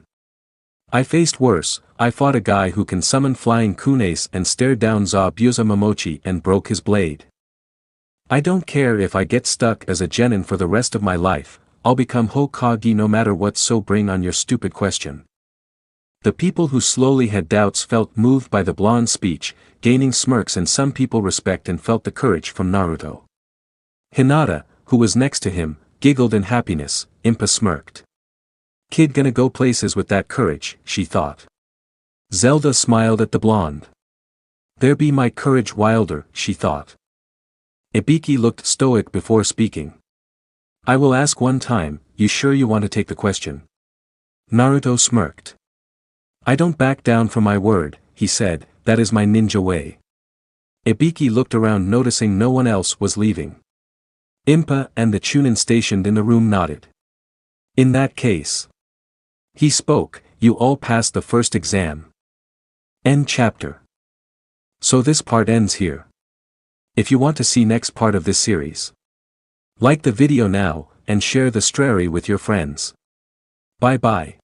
I faced worse, I fought a guy who can summon flying kunes and stared down Zabuza Momochi and broke his blade. I don't care if I get stuck as a genin for the rest of my life, I'll become Hokage no matter what, so bring on your stupid question. The people who slowly had doubts felt moved by the blonde's speech, gaining smirks, and some people respect and felt the courage from Naruto. Hinata, who was next to him, giggled in happiness. Impa smirked. Kid gonna go places with that courage, she thought. Zelda smiled at the blonde. There be my courage wilder, she thought. Ibiki looked stoic before speaking. I will ask one time, you sure you want to take the question? Naruto smirked. I don't back down from my word, he said, that is my ninja way. Ibiki looked around, noticing no one else was leaving. Impa and the Chunin stationed in the room nodded. In that case. He spoke, you all passed the first exam. End chapter. So this part ends here. If you want to see next part of this series, like the video now, and share the story with your friends. Bye bye.